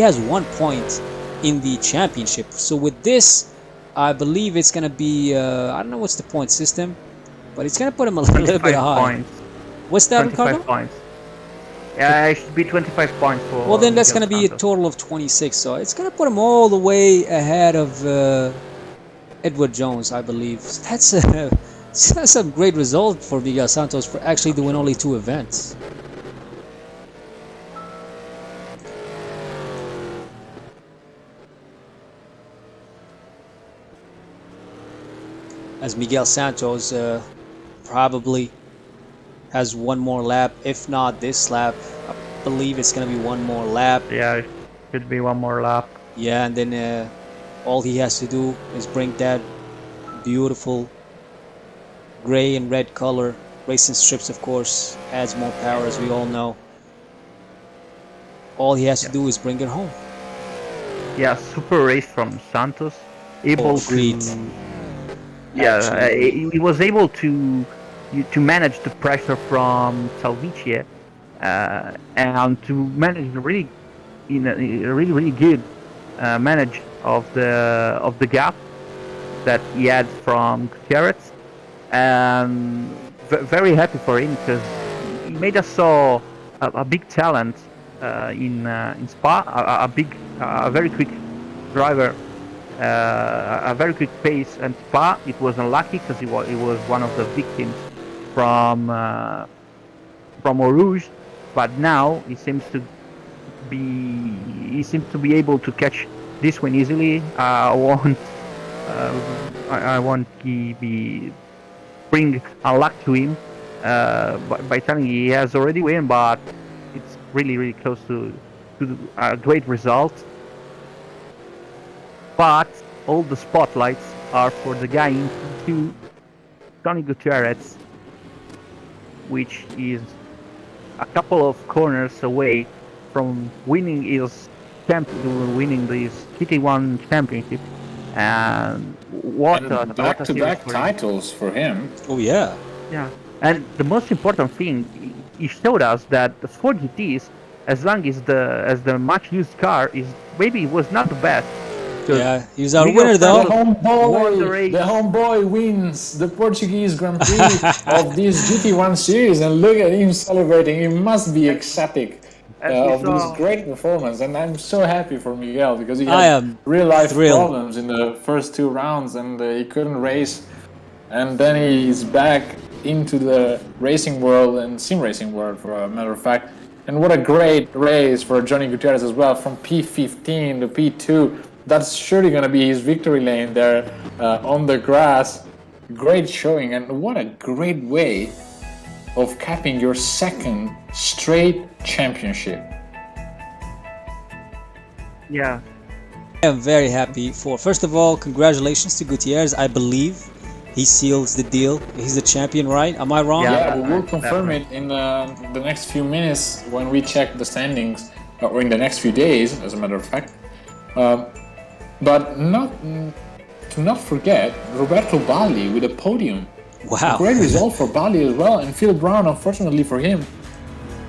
[SPEAKER 2] has 1 point in the championship. So with this, I believe it's gonna be. I don't know what's the point system, but it's gonna put him a little bit high.
[SPEAKER 3] Points.
[SPEAKER 2] What's that,
[SPEAKER 3] 25
[SPEAKER 2] Ricardo?
[SPEAKER 3] points. Yeah, it should be 25 points for.
[SPEAKER 2] Well, then that's
[SPEAKER 3] Miguel
[SPEAKER 2] going to be a
[SPEAKER 3] Santos.
[SPEAKER 2] total of 26. So it's going to put him all the way ahead of Edward Jones, I believe. That's a great result for Miguel Santos for actually doing only 2 events. As Miguel Santos probably has 1 more lap, if not this lap. I believe it's gonna be 1 more lap.
[SPEAKER 3] Yeah, it should be 1 more lap.
[SPEAKER 2] Yeah, and then all he has to do is bring that beautiful gray and red color. Racing strips, of course, adds more power, as we all know. All he has to do is bring it home.
[SPEAKER 3] Yeah, super race from Santos. Able
[SPEAKER 2] great.
[SPEAKER 3] to. Yeah, he was able to manage the pressure from Salvice, and to manage really really good manage of the gap that he had from Gutierrez, and very happy for him because he made us saw a big talent in Spa, a very quick driver. A very quick pace, and Spa, it was unlucky because he was one of the victims from Eau Rouge, but now he seems to be able to catch this one easily. I won't bring a luck to him by telling he has already won, but it's really close to a great result. But all the spotlights are for the guy in P2, Tony Gutierrez, which is a couple of corners away from winning this GT1 championship. And what a
[SPEAKER 1] back-to-back titles for him.
[SPEAKER 2] Oh yeah.
[SPEAKER 3] Yeah, and the most important thing, he showed us that the 4 GTs, as long as the much used car is maybe was not the best.
[SPEAKER 2] Yeah, he's our winner though.
[SPEAKER 1] The homeboy wins the Portuguese Grand Prix of this GT1 series, and look at him celebrating. He must be ecstatic of this great performance, and I'm so happy for Miguel because he had real life problems in the first 2 rounds, and he couldn't race, and then he's back into the racing world and sim racing world, for a matter of fact. And what a great race for Johnny Gutierrez as well, from P15 to P2. That's surely going to be his victory lane there on the grass. Great showing, and what a great way of capping your 2nd straight championship.
[SPEAKER 3] Yeah.
[SPEAKER 2] I am very happy for, first of all, congratulations to Gutierrez. I believe he seals the deal. He's the champion, right? Am I wrong?
[SPEAKER 1] Yeah, we will confirm it in the next few minutes when we check the standings, or in the next few days, as a matter of fact. But to not forget Roberto Balli with a podium.
[SPEAKER 2] Wow.
[SPEAKER 1] A great result for Balli as well, and Phil Brown, unfortunately for him,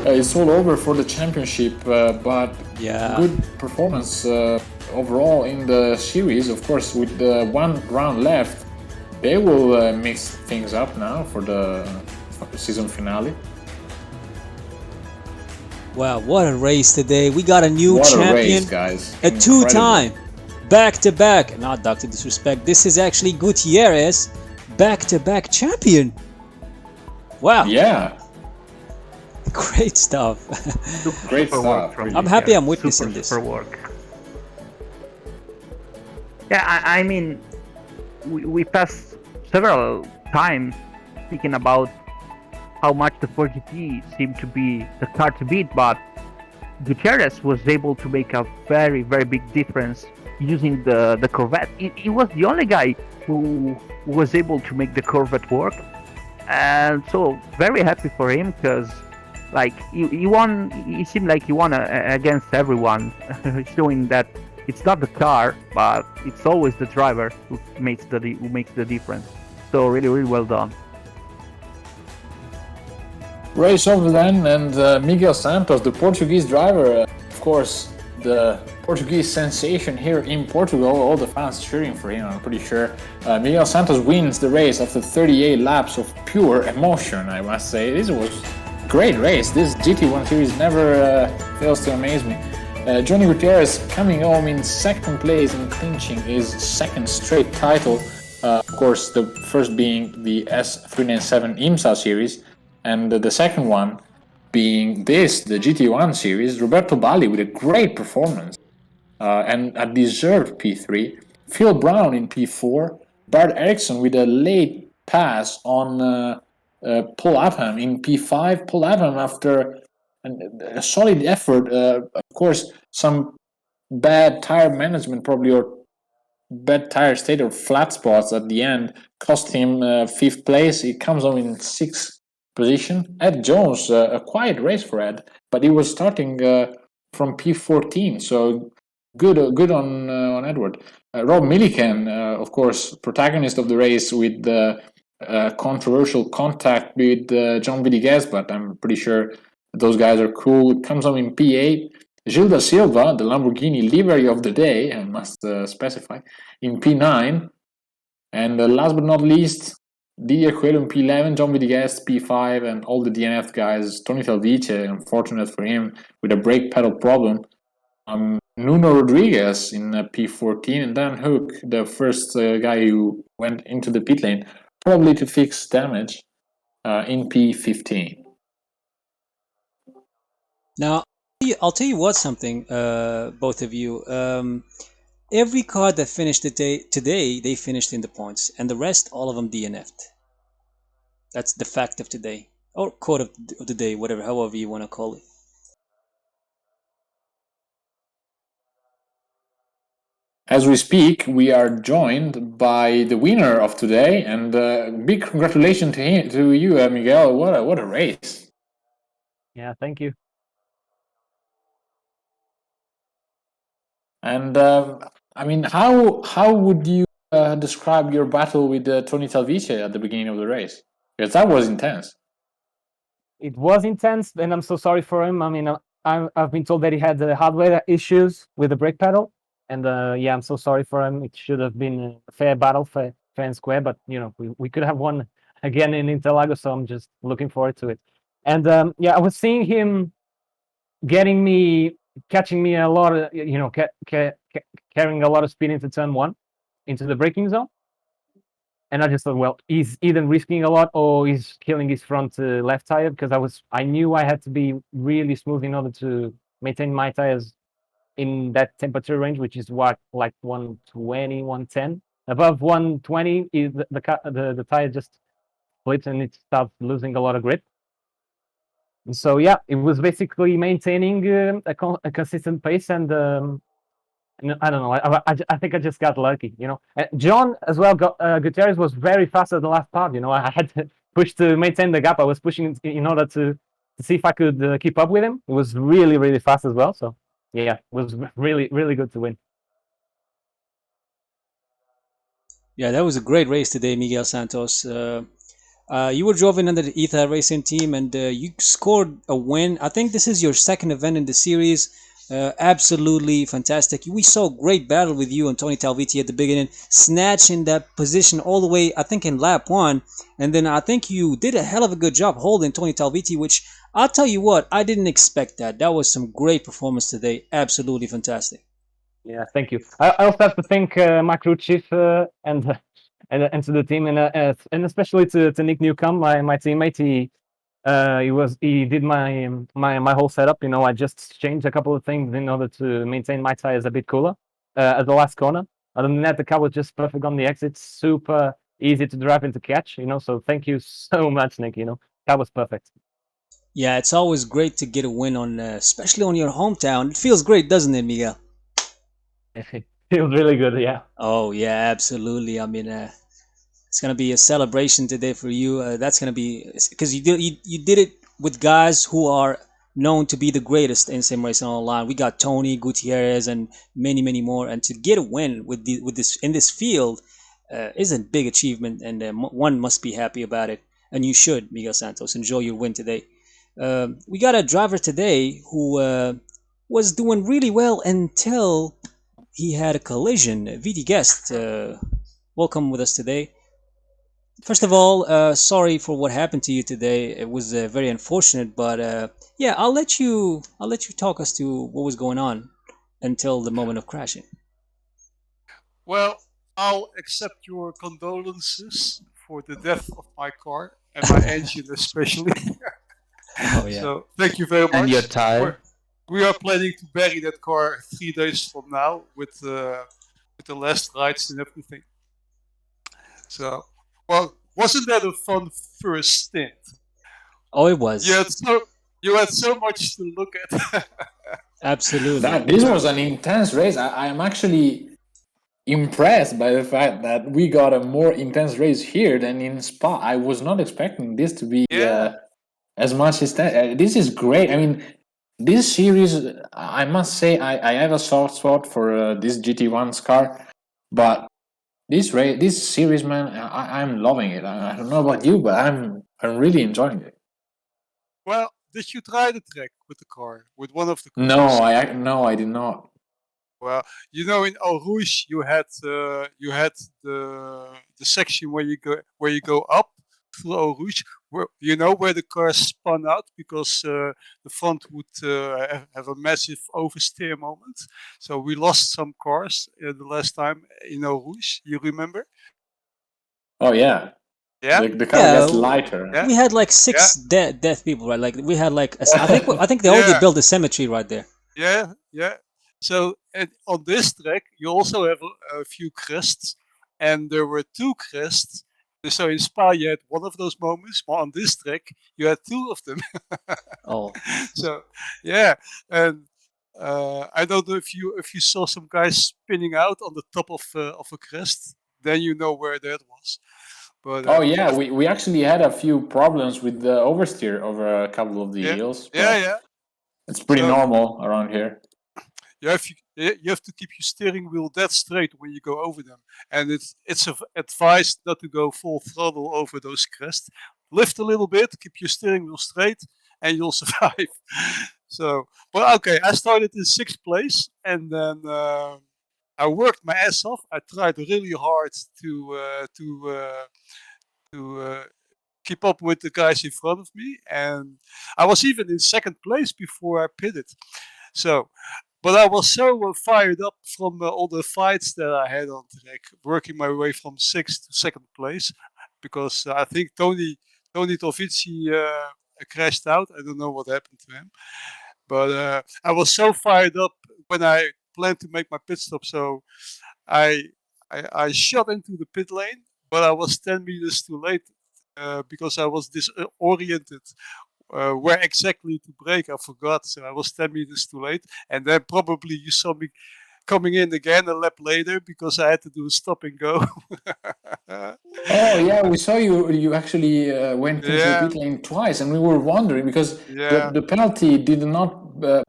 [SPEAKER 1] it's all over for the championship, but
[SPEAKER 2] yeah,
[SPEAKER 1] good performance overall in the series. Of course, with the 1 round left, they will mix things up now for the season finale.
[SPEAKER 2] Wow, what a race today. We got a new champion.
[SPEAKER 1] What a race, guys.
[SPEAKER 2] A 2-time, back-to-back, not Dr. Disrespect, this is actually Gutierrez, back-to-back champion. Wow.
[SPEAKER 1] Yeah.
[SPEAKER 2] Great stuff.
[SPEAKER 1] Great stuff.
[SPEAKER 2] I'm happy I'm witnessing this.
[SPEAKER 3] Super work. Yeah, I mean, we passed several times speaking about how much the 4GT seemed to be the car to beat, but Gutierrez was able to make a very big difference using the Corvette. He was the only guy who was able to make the Corvette work, and so very happy for him, because Like he won. He seemed like he won against everyone, showing that it's not the car, but it's always the driver who makes the difference. So really, really well done.
[SPEAKER 1] Race over then, and Miguel Santos, the Portuguese driver, of course, the Portuguese sensation here in Portugal. All the fans cheering for him, I'm pretty sure. Miguel Santos wins the race after 38 laps of pure emotion, I must say. This was a great race. This GT1 series never fails to amaze me. Johnny Gutierrez coming home in second place and clinching his second straight title. Of course, the first being the S397 IMSA series, and the second one being the GT1 series. Roberto Balli with a great performance and a deserved P3. Phil Brown in P4. Bart Ericsson with a late pass on Paul Upham in P5. Paul Upham, after a solid effort, of course, some bad tire management probably, or bad tire state or flat spots at the end cost him fifth place. He comes home in sixth position. Ed Jones, a quiet race for Ed, but he was starting from P14, so good on Edward. Rob Milliken, of course, protagonist of the race with the controversial contact with John Villegas, but I'm pretty sure those guys are cool. Comes home in P8. Gil da Silva, the Lamborghini livery of the day, I must specify, in P9. And last but not least, Didier Coelho in P11, John Villegas P5, and all the DNF guys. Tony Talvice, unfortunate for him, with a brake pedal problem. Nuno Rodriguez in P14, and Dan Hook, the first guy who went into the pit lane, probably to fix damage, in P15.
[SPEAKER 2] Now, I'll tell you what something, both of you. Every car that finished the day today, they finished in the points, and the rest, all of them DNF'd. That's the fact of today, or quote of the day, whatever, however you want to call it.
[SPEAKER 1] As we speak, we are joined by the winner of today, and big congratulations to you, Miguel. What a race!
[SPEAKER 3] Yeah, thank you.
[SPEAKER 1] And I mean, how would you describe your battle with Tony Talvice at the beginning of the race? Because that was intense.
[SPEAKER 4] It was intense, and I'm so sorry for him. I mean, I've been told that he had hardware issues with the brake pedal, and yeah, I'm so sorry for him. It should have been a fair battle, fair and square, but you know, we could have won again in Interlagos, so I'm just looking forward to it. And yeah, I was seeing him catching me a lot of, you know, carrying a lot of speed into turn one, into the braking zone. And I just thought, well, he's either risking a lot or he's killing his front left tire, because I knew I had to be really smooth in order to maintain my tires in that temperature range, which is what, like 120, 110. Above 120, the tire just splits and it starts losing a lot of grip. And so yeah, it was basically maintaining a consistent pace, and I don't know. I think I just got lucky, you know. John as well. Gutierrez was very fast at the last part. You know, I had to push to maintain the gap. I was pushing in order to see if I could keep up with him. It was really, really fast as well. So yeah, it was really, really good to win.
[SPEAKER 2] Yeah, that was a great race today, Miguel Santos. You were driving under the ETHA Racing Team, and you scored a win. I think this is your second event in the series. Absolutely fantastic. We saw a great battle with you and Tony Talvice at the beginning, snatching that position all the way, I think, in lap one. And then I think you did a hell of a good job holding Tony Talvice, which I'll tell you what, I didn't expect that. That was some great performance today. Absolutely fantastic.
[SPEAKER 4] Yeah, thank you. I also have to thank my crew chief and to the team, and especially to Nick Newcomb, my teammate. He did my whole setup. You know, I just changed a couple of things in order to maintain my tires a bit cooler at the last corner. Other than that, the car was just perfect on the exit, super easy to drive and to catch. You know, so thank you so much, Nick. You know, car was perfect.
[SPEAKER 2] Yeah, it's always great to get a win on, especially on your hometown. It feels great, doesn't it, Miguel?
[SPEAKER 4] It feels really good. Yeah.
[SPEAKER 2] Oh yeah, absolutely. I mean, it's gonna be a celebration today for you. That's gonna be because you did it with guys who are known to be the greatest in sim racing online. We got Tony Gutierrez and many more, and to get a win with this in this field is a big achievement, and one must be happy about it. And you should, Miguel Santos, enjoy your win today. We got a driver today who was doing really well until he had a collision. VT Guest, welcome with us today. First of all, sorry for what happened to you today. It was very unfortunate, but yeah, I'll let you talk us to what was going on until the moment of crashing.
[SPEAKER 5] Well, I'll accept your condolences for the death of my car and my engine especially.
[SPEAKER 2] Oh yeah.
[SPEAKER 5] So thank you very much.
[SPEAKER 6] And your tire.
[SPEAKER 5] We are planning to bury that car 3 days from now with the last rides and everything. So, well, wasn't that a fun first stint?
[SPEAKER 2] Oh, it was.
[SPEAKER 5] You had so much to look at.
[SPEAKER 2] Absolutely.
[SPEAKER 1] This was an intense race. I am actually impressed by the fact that we got a more intense race here than in Spa. I was not expecting this to be
[SPEAKER 5] Yeah.
[SPEAKER 1] as much as that. This is great. I mean, this series, I must say, I have a soft spot for this GT1's car, but this series, man, I'm loving it. I don't know about you, but I'm really enjoying it.
[SPEAKER 5] Well, did you try the track with the car, with one of the cars?
[SPEAKER 1] No, I did not.
[SPEAKER 5] Well, you know, in Eau Rouge, you had the section where you go up through Eau Rouge, where the car spun out because the front would have a massive oversteer moment. So we lost some cars the last time in Eau Rouge. You remember?
[SPEAKER 1] Oh yeah,
[SPEAKER 5] Yeah.
[SPEAKER 1] the car
[SPEAKER 2] Yeah,
[SPEAKER 1] gets lighter.
[SPEAKER 5] Yeah.
[SPEAKER 2] we had like six dead people, right? Like we had like I think they already
[SPEAKER 5] Yeah.
[SPEAKER 2] built a cemetery right there.
[SPEAKER 5] Yeah. So on this track, you also have a few crests, and there were 2 crests. So in Spa, you had one of those moments, but on this track, you had 2 of them.
[SPEAKER 2] Oh,
[SPEAKER 5] So yeah, and I don't know if you saw some guys spinning out on the top of a crest, then you know where that was. But
[SPEAKER 1] Oh yeah, we actually had a few problems with the oversteer over a couple of the
[SPEAKER 5] yeah,
[SPEAKER 1] hills.
[SPEAKER 5] yeah.
[SPEAKER 1] It's pretty
[SPEAKER 5] So-
[SPEAKER 1] normal around here.
[SPEAKER 5] you have to keep your steering wheel dead straight when you go over them, and it's advised not to go full throttle over those crests. Lift a little bit, keep your steering wheel straight, and you'll survive. So, well, okay, I started in 6th place, and then I worked my ass off. I tried really hard to keep up with the guys in front of me, and I was even in 2nd place before I pitted. So, but I was so fired up from all the fights that I had on track, working my way from 6th to 2nd place, because I think Tony Tovici crashed out. I don't know what happened to him, but I was so fired up when I planned to make my pit stop. So I shot into the pit lane, but I was 10 meters too late because I was disoriented where exactly to brake. I forgot, so I was 10 meters too late. And then probably you saw me coming in again a lap later because I had to do a stop and go.
[SPEAKER 1] Oh yeah, we saw you. You actually went into the pit lane twice, and we were wondering because the penalty did not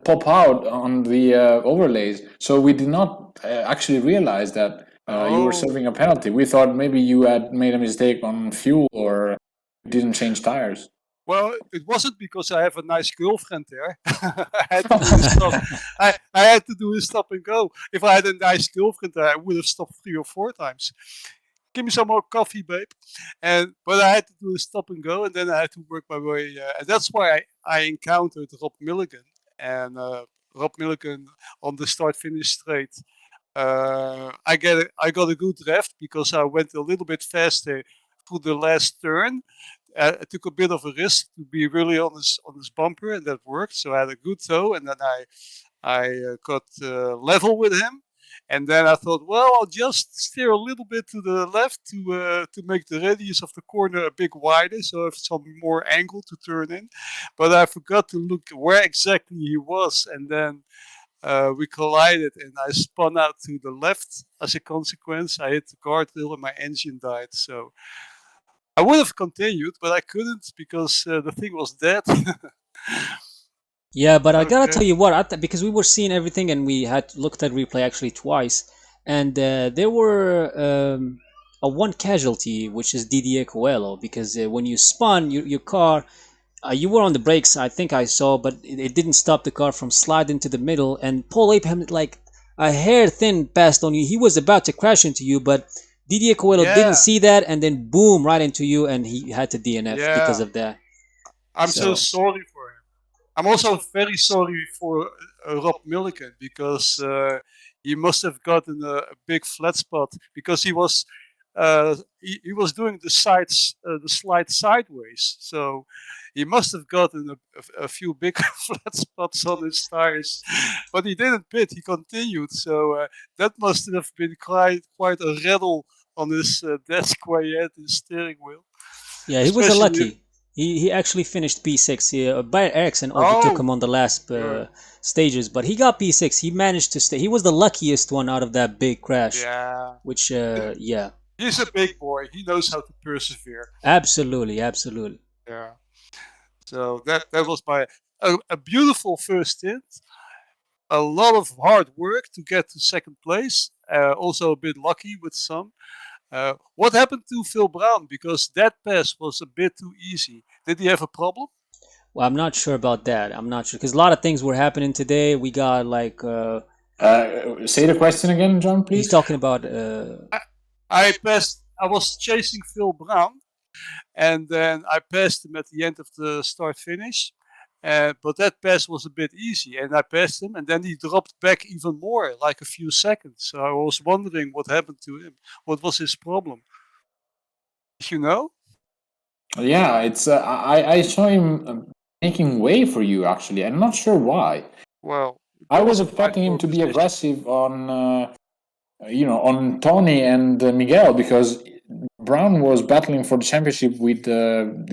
[SPEAKER 1] pop out on the overlays, so we did not actually realize that you were serving a penalty. We thought maybe you had made a mistake on fuel or didn't change tires.
[SPEAKER 5] Well, it wasn't because I have a nice girlfriend there. I had to do a stop. I had to do a stop and go. If I had a nice girlfriend there, I would have stopped 3 or 4 times. Give me some more coffee, babe. But I had to do a stop and go, and then I had to work my way. And that's why I encountered Rob Milligan. And Rob Milligan on the start-finish straight. I got a good draft because I went a little bit faster through the last turn. I took a bit of a risk to be really on this bumper, and that worked. So I had a good toe, and then I got level with him. And then I thought, well, I'll just steer a little bit to the left to make the radius of the corner a bit wider, so I have some more angle to turn in. But I forgot to look where exactly he was, and then we collided, and I spun out to the left. As a consequence, I hit the guardrail, and my engine died. So I would have continued, but I couldn't because the thing was dead.
[SPEAKER 2] Yeah, but I gotta
[SPEAKER 5] Okay.
[SPEAKER 2] tell you what, because we were seeing everything and we had looked at replay actually twice, and there were a one casualty, which is Didier Coelho, because when you spun your car, you were on the brakes, I think I saw, but it didn't stop the car from sliding to the middle, and Paul Abraham like a hair thin passed on you. He was about to crash into you, but Didier Coelho didn't
[SPEAKER 5] Yeah,
[SPEAKER 2] see that, and then boom, right into you, and he had to DNF because
[SPEAKER 5] yeah.
[SPEAKER 2] of that.
[SPEAKER 5] I'm so
[SPEAKER 2] So
[SPEAKER 5] sorry for him. I'm also very sorry for Rob Milliken because he must have gotten a big flat spot because he was doing the slide sideways, so he must have gotten a few big flat spots on his tires, but he didn't pit. He continued, so that must have been quite a rattle on his desk where he had his steering wheel,
[SPEAKER 2] yeah, he was a
[SPEAKER 5] especially.
[SPEAKER 2] lucky. He actually finished P6. Bayer Ericsson overtook
[SPEAKER 5] Oh,
[SPEAKER 2] him on the last
[SPEAKER 5] good.
[SPEAKER 2] stages, but he got P6. He managed to stay. He was the luckiest one out of that big crash.
[SPEAKER 5] Yeah.
[SPEAKER 2] Which, yeah,
[SPEAKER 5] He's a big boy. He knows how to persevere.
[SPEAKER 2] absolutely, absolutely.
[SPEAKER 5] Yeah. So that was a beautiful first stint. A lot of hard work to get to second place. Also a bit lucky with some. What happened to Phil Brown? Because that pass was a bit too easy. Did he have a problem?
[SPEAKER 2] Well, I'm not sure about that. I'm not sure because a lot of things were happening today. We got like
[SPEAKER 1] Say the question again, John,
[SPEAKER 2] he's
[SPEAKER 1] please.
[SPEAKER 2] talking about
[SPEAKER 5] I, I passed. I was chasing Phil Brown, and then I passed him at the end of the start finish. But that pass was a bit easy, and I passed him, and then he dropped back even more, like a few seconds. So I was wondering what happened to him. What was his problem? Did you know?
[SPEAKER 1] Yeah, it's I saw him making way for you actually. I'm not sure why.
[SPEAKER 5] Well,
[SPEAKER 1] I
[SPEAKER 5] that
[SPEAKER 1] was
[SPEAKER 5] was my
[SPEAKER 1] expecting him
[SPEAKER 5] poor
[SPEAKER 1] to be
[SPEAKER 5] position.
[SPEAKER 1] aggressive on on Tony and Miguel because Brown was battling for the championship with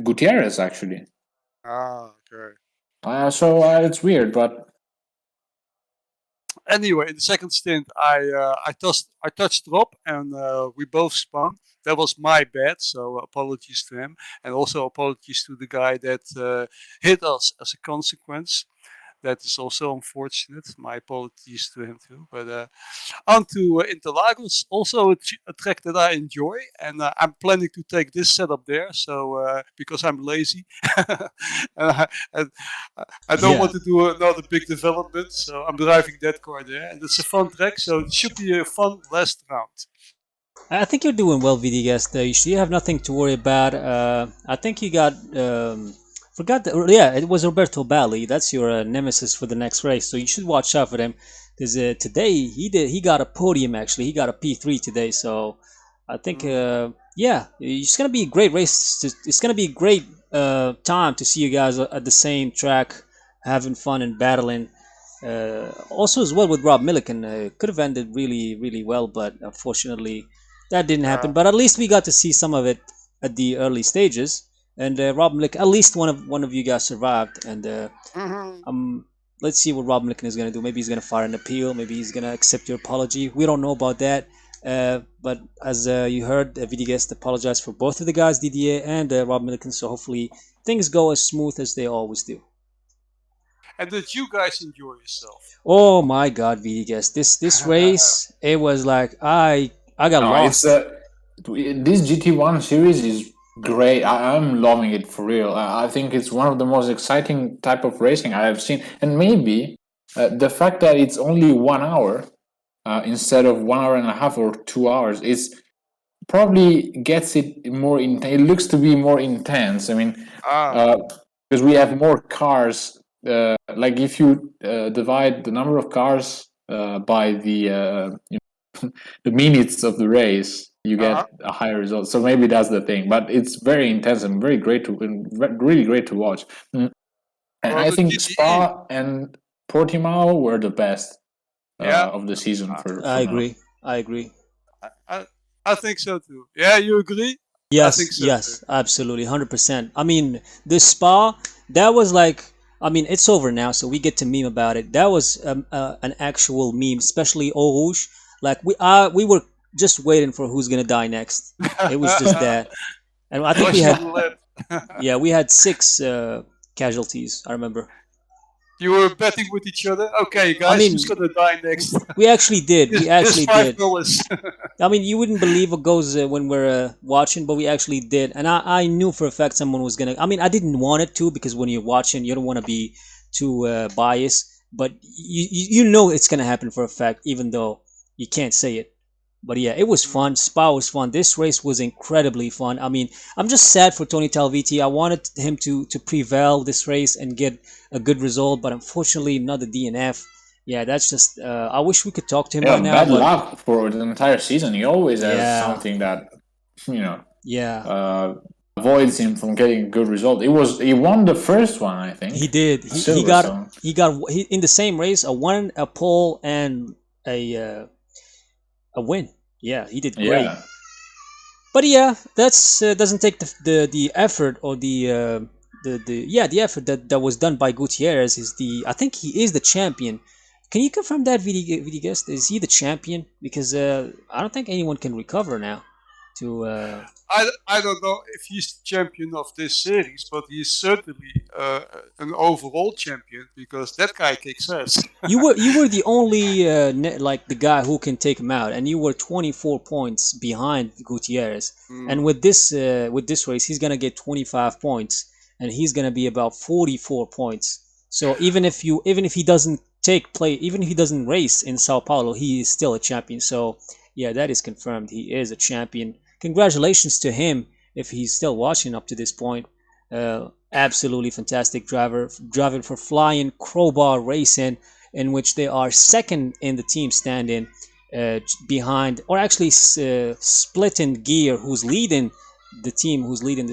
[SPEAKER 1] Gutierrez actually.
[SPEAKER 5] Ah, okay.
[SPEAKER 1] So it's weird, but
[SPEAKER 5] Anyway, in the second stint, I touched Rob, and we both spun. That was my bad, so apologies to him, and also apologies to the guy that hit us as a consequence. That is also unfortunate. My apologies to him too. But on to Interlagos, also a track that I enjoy, and I'm planning to take this setup there. So because I'm lazy, and I don't
[SPEAKER 2] yeah.
[SPEAKER 5] want to do another big development, so I'm driving that car there, and it's a fun track. So it should be a fun last round.
[SPEAKER 2] I think you're doing well, VD you have nothing to worry about. I think you got forgot that. Yeah, it was Roberto Balli. That's your nemesis for the next race, so you should watch out for him because today he got a podium actually. He got a P3 today, so I think yeah, it's gonna be a great race. It's gonna be a great time to see you guys at the same track, having fun and battling. Also as well with Rob Milliken, could have ended really well, but unfortunately that didn't happen.
[SPEAKER 5] Yeah.
[SPEAKER 2] But at least we got to see some of it at the early stages. And Rob Milliken, at least one of you guys survived. And
[SPEAKER 5] Mhm.
[SPEAKER 2] let's see what Rob Milliken is gonna do. Maybe he's gonna file an appeal. Maybe he's gonna accept your apology. We don't know about that. But as you heard, VD apologized for both of the guys, Didier and Rob Milliken. So hopefully things go as smooth as they always do.
[SPEAKER 5] And did you guys enjoy yourself?
[SPEAKER 2] Oh my God, VD this race, it was like I got
[SPEAKER 1] no, it's
[SPEAKER 2] lost.
[SPEAKER 1] this GT1 series is great. I'm loving it for real. I think it's one of the most exciting type of racing I have seen, and maybe the fact that it's only 1 hour instead of 1 hour and a half or 2 hours is probably gets it more in. It looks to be more intense. I mean,
[SPEAKER 5] Ah,
[SPEAKER 1] because we have more cars. Like if you divide the number of cars by the minutes of the race, you
[SPEAKER 5] uh-huh.
[SPEAKER 1] get a higher result. So maybe that's the thing. But it's very intense and very great and really great to watch. And
[SPEAKER 5] Well,
[SPEAKER 1] I
[SPEAKER 5] the
[SPEAKER 1] think
[SPEAKER 5] GTE,
[SPEAKER 1] Spa and Portimao were the best
[SPEAKER 5] yeah.
[SPEAKER 1] of the season
[SPEAKER 5] Uh,
[SPEAKER 2] I
[SPEAKER 1] for now.
[SPEAKER 2] agree. I agree.
[SPEAKER 5] I, I, I think so too. Yeah, you agree? I think
[SPEAKER 2] Yes,
[SPEAKER 5] so too.
[SPEAKER 2] yes, absolutely, 100%. I mean, the spa, that was like, I mean, it's over now, so we get to meme about it. That was an actual meme, especially Eau Rouge. Like we were just waiting for who's gonna die next. It was just that. And I think we had
[SPEAKER 5] had.
[SPEAKER 2] we had 6 casualties. I remember.
[SPEAKER 5] You were betting with each other. Okay, guys,
[SPEAKER 2] mean,
[SPEAKER 5] who's gonna die next?
[SPEAKER 2] We actually did. We actually did.
[SPEAKER 5] $5.
[SPEAKER 2] I mean, you wouldn't believe what goes when we're watching, but we actually did. And I knew for a fact someone was gonna. I mean, I didn't want it to, because when you're watching, you don't want to be too biased. But you know it's gonna happen for a fact, even though you can't say it. But yeah, it was fun. Spa was fun. This race was incredibly fun. I mean, I'm just sad for Tony Talviti. I wanted him to prevail this race and get a good result, but unfortunately, not the DNF. Yeah, that's just. I wish we could talk to him
[SPEAKER 1] Yeah,
[SPEAKER 2] right now.
[SPEAKER 1] bad
[SPEAKER 2] But
[SPEAKER 1] luck for the entire season. He always has
[SPEAKER 2] Yeah.
[SPEAKER 1] something that, you know,
[SPEAKER 2] yeah,
[SPEAKER 1] avoids him from getting a good result. He won the first one, I think.
[SPEAKER 2] he did. He
[SPEAKER 1] Silverstone.
[SPEAKER 2] got in the same race a pole, and a win. Yeah, he did great.
[SPEAKER 1] Yeah.
[SPEAKER 2] But yeah, that's doesn't take the effort or the effort that was done by Gutierrez. I think he is the champion. Can you confirm that, VD guest? Is he the champion? Because I don't think anyone can recover now.
[SPEAKER 5] I don't know if he's the champion of this series, but he's certainly an overall champion, because that guy kicks ass.
[SPEAKER 2] You were the only like the guy who can take him out, and you were 24 points behind Gutierrez. And with this race, he's gonna get 25 points, and he's gonna be about 44 points. So even if he doesn't even if he doesn't race in Sao Paulo, he is still a champion. So yeah, that is confirmed. He is a champion. Congratulations to him if he's still watching up to this point. Absolutely fantastic driver for Flying Crowbar Racing, in which they are second in the team standing, behind, or actually splitting gear, who's leading the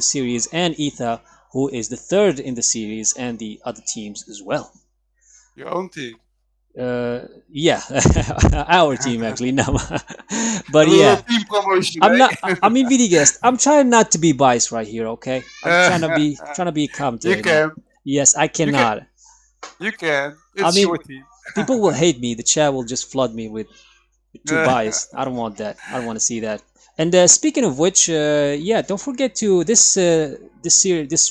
[SPEAKER 2] series, and Etha, who is the third in the series, and the other teams as well.
[SPEAKER 5] Your own team.
[SPEAKER 2] Yeah, our team actually. No, but yeah,
[SPEAKER 5] team promotion.
[SPEAKER 2] I'm not. I mean, VD guest. I'm trying not to be biased right here. Okay, I'm trying to be commentator.
[SPEAKER 5] You can.
[SPEAKER 2] Yes, I cannot.
[SPEAKER 5] You can. It's your team.
[SPEAKER 2] People will hate me. The chat will just flood me with too biased. I don't want that. I don't want to see that. And speaking of which, yeah, don't forget to this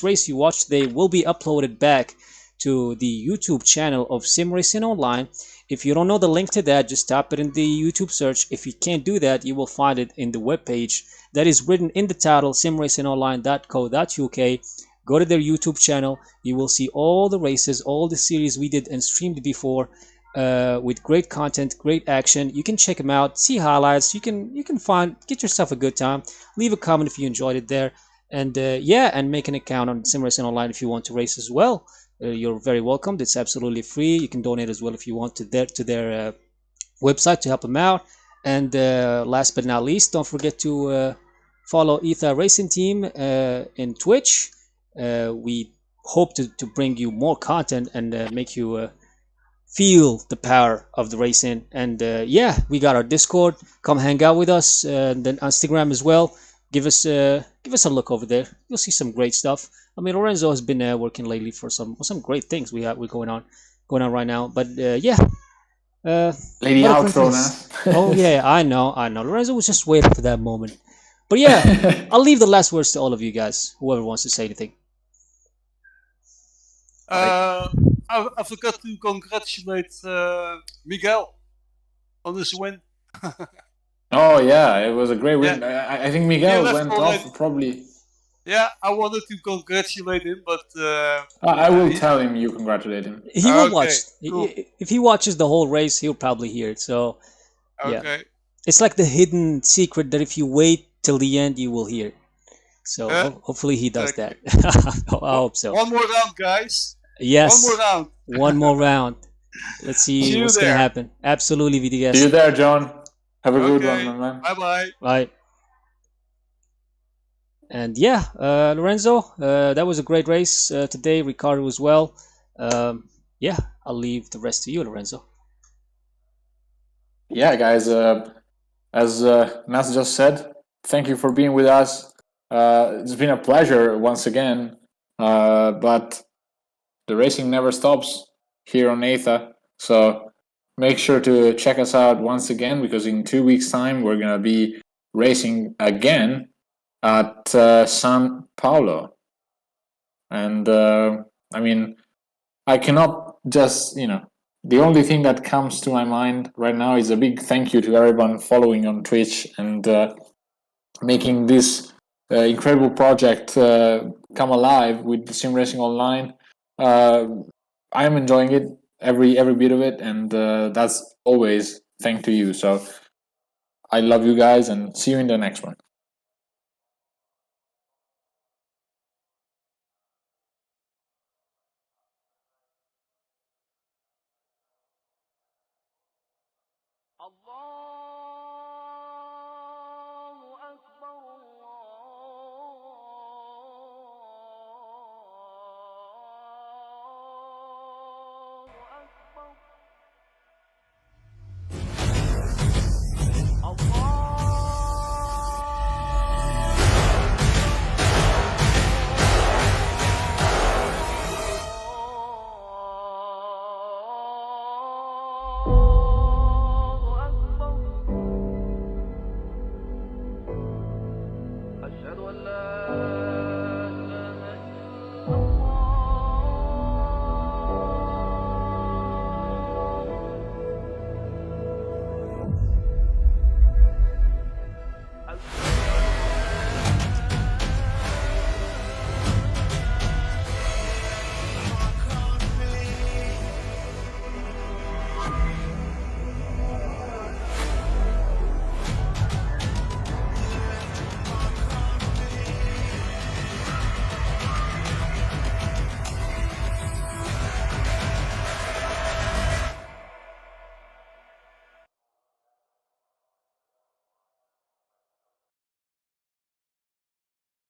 [SPEAKER 2] race you watched today will be uploaded back to the YouTube channel of Sim Racing Online. If you don't know the link to that, just type it in the YouTube search. If you can't do that, you will find it in the webpage that is written in the title, simracingonline.co.uk. Go to their YouTube channel. You will see all the races, all the series we did and streamed before, with great content, great action. You can check them out, see highlights. You can get yourself a good time. Leave a comment if you enjoyed it there, and yeah, and make an account on Sim Racing Online if you want to race as well. You're very welcome. It's absolutely free. You can donate as well if you want to their website to help them out. And last but not least, don't forget to follow Etha Racing Team in Twitch. We hope to bring you more content and make you feel the power of the racing. And yeah, we got our Discord. Come hang out with us. And then Instagram as well. Give us a look over there. You'll see some great stuff. I mean, Lorenzo has been working lately for some great things we're going on right now. But yeah,
[SPEAKER 1] Lady outro now.
[SPEAKER 2] Oh yeah, I know. Lorenzo was just waiting for that moment. But yeah, I'll leave the last words to all of you guys. Whoever wants to say anything.
[SPEAKER 5] I forgot to congratulate Miguel on his win.
[SPEAKER 1] Oh yeah, it was a great win.
[SPEAKER 5] Yeah.
[SPEAKER 1] I think Miguel went off probably.
[SPEAKER 5] Yeah, I wanted to congratulate him, but
[SPEAKER 1] I will tell him you congratulate him.
[SPEAKER 2] He will watch.
[SPEAKER 5] Cool.
[SPEAKER 2] If he watches the whole race, he'll probably hear it. So yeah, it's like the hidden secret that if you wait till the end, you will hear. So hopefully he does that. I hope so.
[SPEAKER 5] One more round, guys.
[SPEAKER 2] Yes.
[SPEAKER 5] One more round.
[SPEAKER 2] One more round. Let's see what's going to happen. Absolutely, VDS.
[SPEAKER 1] See you there, John. Have a good one, man.
[SPEAKER 5] Bye-bye.
[SPEAKER 2] Bye. And yeah, Lorenzo, that was a great race today. Ricardo as well. Yeah, I'll leave the rest to you, Lorenzo.
[SPEAKER 1] Yeah, guys, as Matt just said, thank you for being with us. It's been a pleasure once again, but the racing never stops here on EITHA. So make sure to check us out once again, because in 2 weeks' time, we're going to be racing again. at San Paulo. And I mean, I cannot just, the only thing that comes to my mind right now is a big thank you to everyone following on Twitch and making this incredible project come alive with Sim Racing Online. I'm enjoying it, every bit of it, and that's always thanks to you. So I love you guys, and see you in the next one.
[SPEAKER 6] Allah